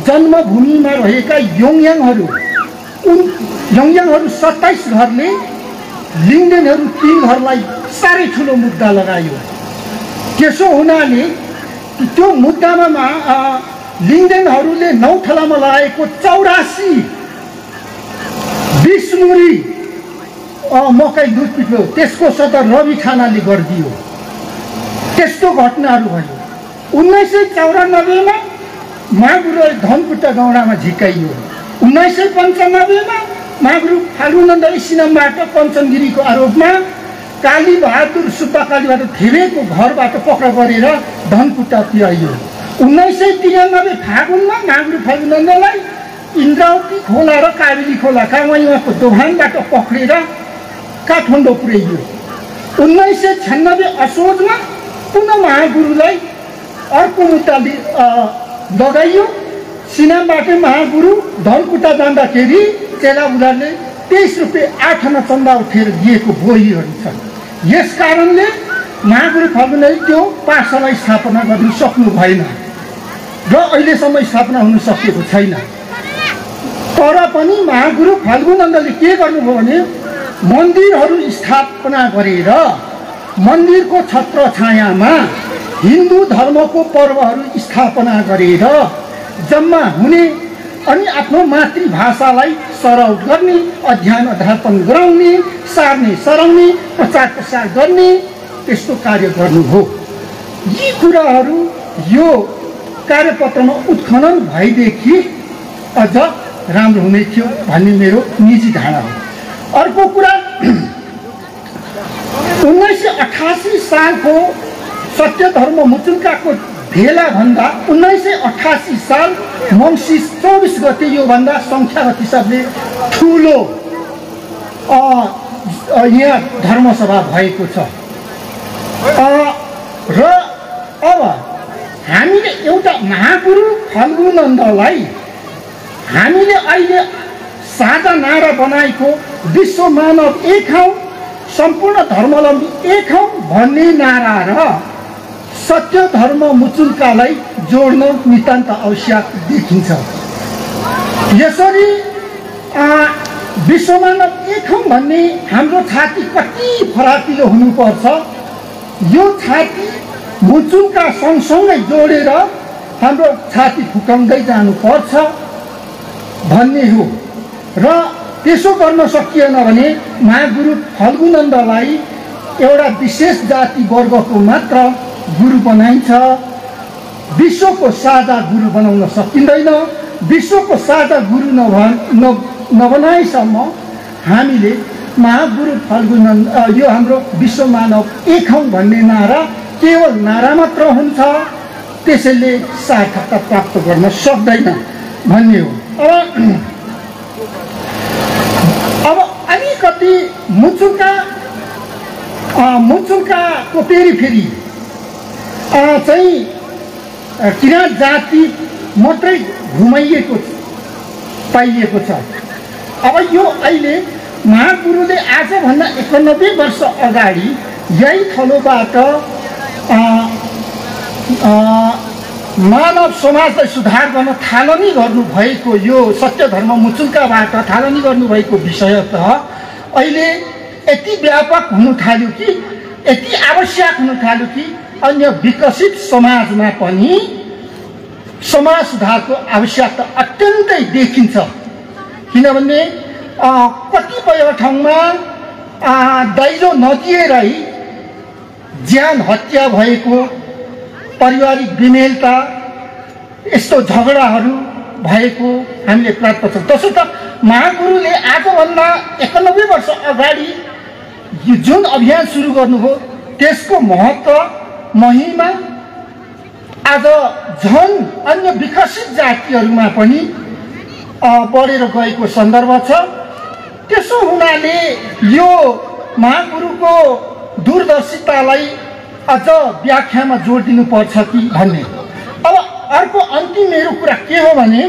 Speaker 5: जन्मभूमिमा रहेका योङयाङहरू 27 घरले लिङ्गदेनहरू 3 घरलाई साह्रै ठुलो मुद्दा लगायो। त्यसो हुनाले त्यो मुद्दामा लिङ्गदेनहरूले नौथलामा लगाएको 84 बिसमुरी मकै दुध पिट्यो, त्यसको सदर रवि खानाले गरिदियो। त्यस्तो घटनाहरू भयो। 1994 मा महागुरुलाई धनकुटा गौडामा झिकाइयो। 1995 मा महागुरु फाल्गुनन्दले सिनमबाट कञ्चनगिरीको आरोपमा कालीबहादुर सुब्बा कालीबहादुर थिवेको घरबाट पक्रा गरेर धनकुटा पुर्याइयो। 1993 फागुनमा महागुरु फाल्गुनन्दलाई इन्द्रावती खोला र कावेरी खोला कामैयाको दोभानबाट पक्रेर काठमाडौँ पुर्याइयो। 1996 असोजमा पुनः महागुरुलाई अर्को मुद्दा लगाइयो। सिनामबाट महागुरु धनकुटा जाँदाखेरि चेलाबुढाले 23 रुपियाँ 8 आना चन्दा उठेर दिएको बोहीहरू छन्। यस कारणले महागुरु फाल्गुनन्दले त्यो पाठशाला स्थापना गर्न सक्नु भएन र अहिलेसम्म स्थापना हुन सकेको छैन। तर पनि महागुरु फाल्गुनन्दले के गर्नुभयो भने मन्दिरहरू स्थापना गरेर मन्दिरको छत्र छायामा हिन्दू धर्मको पर्वहरू स्थापना गरेर जम्मा हुने अनि आफ्नो मातृभाषालाई सरौट गर्ने, अध्ययन अध्यापन गराउने, सार्ने सराउने, प्रचार प्रसार गर्ने त्यस्तो कार्य गर्नु हो। यी कुराहरू यो कार्यपत्रमा उत्खनन भएदेखि अझ राम्रो हुने थियो भन्ने मेरो निजी धारणा हो। अर्को कुरा 1988 सालको सत्य धर्म मुचुल्काको भेलाभन्दा 1988 साल मङ्सिर 24 गते योभन्दा सङ्ख्यागत हिसाबले ठुलो यहाँ धर्मसभा भएको छ। र अब हामीले एउटा महागुरु फल्गुनन्दलाई हामीले अहिले साझा नारा बनाएको विश्व मानव एक हौँ, सम्पूर्ण धर्मावलम्बी एक हौँ भन्ने नारा र सत्य धर्म मुचुल्कालाई जोड्न नितान्त आवश्यक देखिन्छ। यसरी विश्व मानव एक हौँ भन्ने हाम्रो छाती कति फराकिलो हुनुपर्छ, यो छाती मुचुल्का सँगसँगै जोडेर हाम्रो छाती फुकाउँदै जानुपर्छ भन्ने हो। र त्यसो गर्न सकिएन भने महागुरु फल्गुनन्दलाई एउटा विशेष जाति वर्गको मात्र गुरु बनाइन्छ, विश्वको साझा गुरु बनाउन सकिँदैन। विश्वको साझा गुरु नबनाएसम्म हामीले महागुरु फल्गुनन्द यो हाम्रो विश्व मानव एक हौँ भन्ने नारा केवल नारा मात्र हुन्छ, त्यसैले सार्थकता प्राप्त गर्न सक्दैन भन्ने हो। अब अलिकति मुचुल्काको फेरि चाहिँ किराँत जाति मात्रै घुमाइएको पाइएको छ। अब यो अहिले महागुरुले आजभन्दा 91 वर्ष अगाडि यही थलोबाट मानव समाजलाई सुधार गर्न थालनी गर्नुभएको यो सत्य धर्म मुचुल्काबाट थालनी गर्नुभएको विषय त अहिले यति व्यापक हुन थाल्यो कि, यति आवश्यक हुन थाल्यो कि अन्य विकसित समाजमा पनि समाज सुधारको आवश्यकता अत्यन्तै देखिन्छ। किनभने कतिपय ठाउँमा दाइलो नदिएरै ज्यान हत्या भएको, पारिवारिक बेमेलता, यस्तो झगडाहरू भएको हामीले प्राप्त छौँ। तसर्थ महागुरुले आजभन्दा 91 वर्ष अगाडि यो जुन अभियान सुरु गर्नुभयो त्यसको महत्त्व महिमा आज झन् अन्य विकसित जातिहरूमा पनि बढेर गएको सन्दर्भ छ। त्यसो हुनाले यो महागुरुको दूरदर्शितालाई अझ व्याख्यामा जोड दिनुपर्छ कि भन्ने। अब अर्को अन्तिम मेरो कुरा के हो भने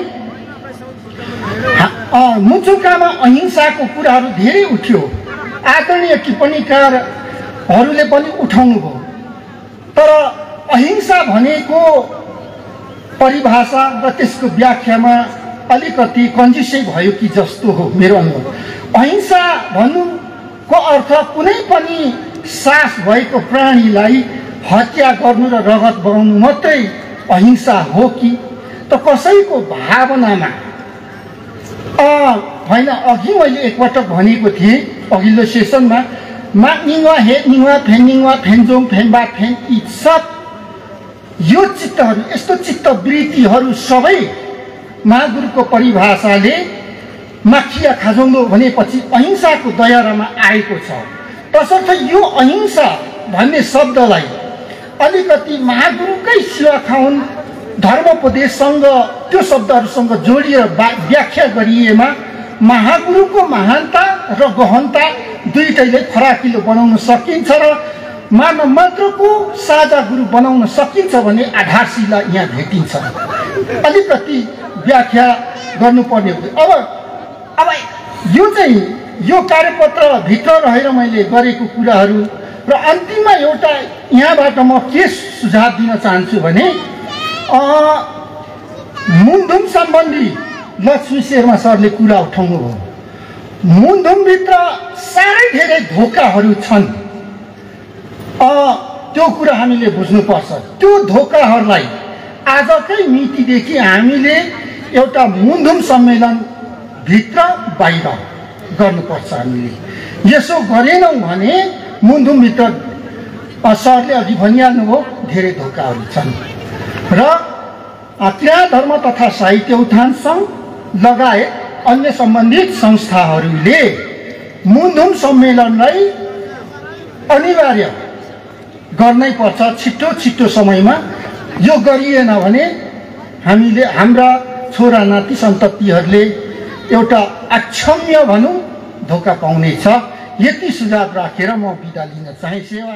Speaker 5: मुचुल्कामा अहिंसाको कुराहरू धेरै उठ्यो, आदरणीय टिप्पणीकारहरूले पनि उठाउनु भयो। तर अहिंसा भनेको परिभाषा र त्यसको व्याख्यामा अलिकति कन्जुसै भयो कि जस्तो हो मेरो अनुभव। अहिंसा भन्नुको अर्थ कुनै पनि सास भएको प्राणीलाई हत्या गर्नु र रगत बगाउनु मात्रै अहिंसा हो कि त कसैको भावनामा होइन। अघि मैले एकपटक भनेको थिएँ अघिल्लो सेसनमा, माग्निङवा हेनिङवा फेनिङवा फेन्जोङ फेन्बा फेन यी सब यो चित्तहरू, यस्तो चित्तवृत्तिहरू सबै महागुरुको परिभाषाले माखिया खाजोङ्दो भनेपछि अहिंसाको दायरामा आएको छ। तसर्थ यो अहिंसा भन्ने शब्दलाई अलिकति महागुरुकै शिवाखाउन धर्मोपदेशसँग त्यो शब्दहरूसँग जोडिएर व्याख्या गरिएमा महागुरुको महानता र गहनता दुईटैले फराकिलो बनाउन सकिन्छ र मानव मात्रको साझा गुरु बनाउन सकिन्छ भन्ने आधारशिला यहाँ भेटिन्छ। अलिकति व्याख्या गर्नुपर्ने हो। अब यो चाहिँ यो कार्यपत्रभित्र रहेर मैले गरेको कुराहरू र अन्तिममा एउटा यहाँबाट म के सुझाव दिन चाहन्छु भने मुन्धुम सम्बन्धी लक्ष्मी शेर्मा सरले कुरा उठाउनु भयो। मुन्धुमभित्र साह्रै धेरै धोकाहरू छन्। त्यो कुरा हामीले बुझ्नुपर्छ। त्यो धोकाहरूलाई आजकै मितिदेखि हामीले एउटा मुन्धुम सम्मेलन भित्र बाहिर गर्नुपर्छ। हामीले यसो गरेनौँ भने मुन्धुमभित्र सरले अघि भनिहाल्नुभयो धेरै धोकाहरू छन् र किराँत धर्म तथा साहित्य उत्थान सङ्घ लगायत अन्य सम्बन्धित संस्थाहरूले मुन्धुम सम्मेलनलाई अनिवार्य गर्नै पर्छ छिटो समयमा। यो गरिएन भने हामीले हाम्रा छोरा नाति सन्ततिहरूले एउटा अक्षम्य भनौँ धोका पाउनेछ। यति सुझाव राखेर म बिदा लिन चाहे। सेवा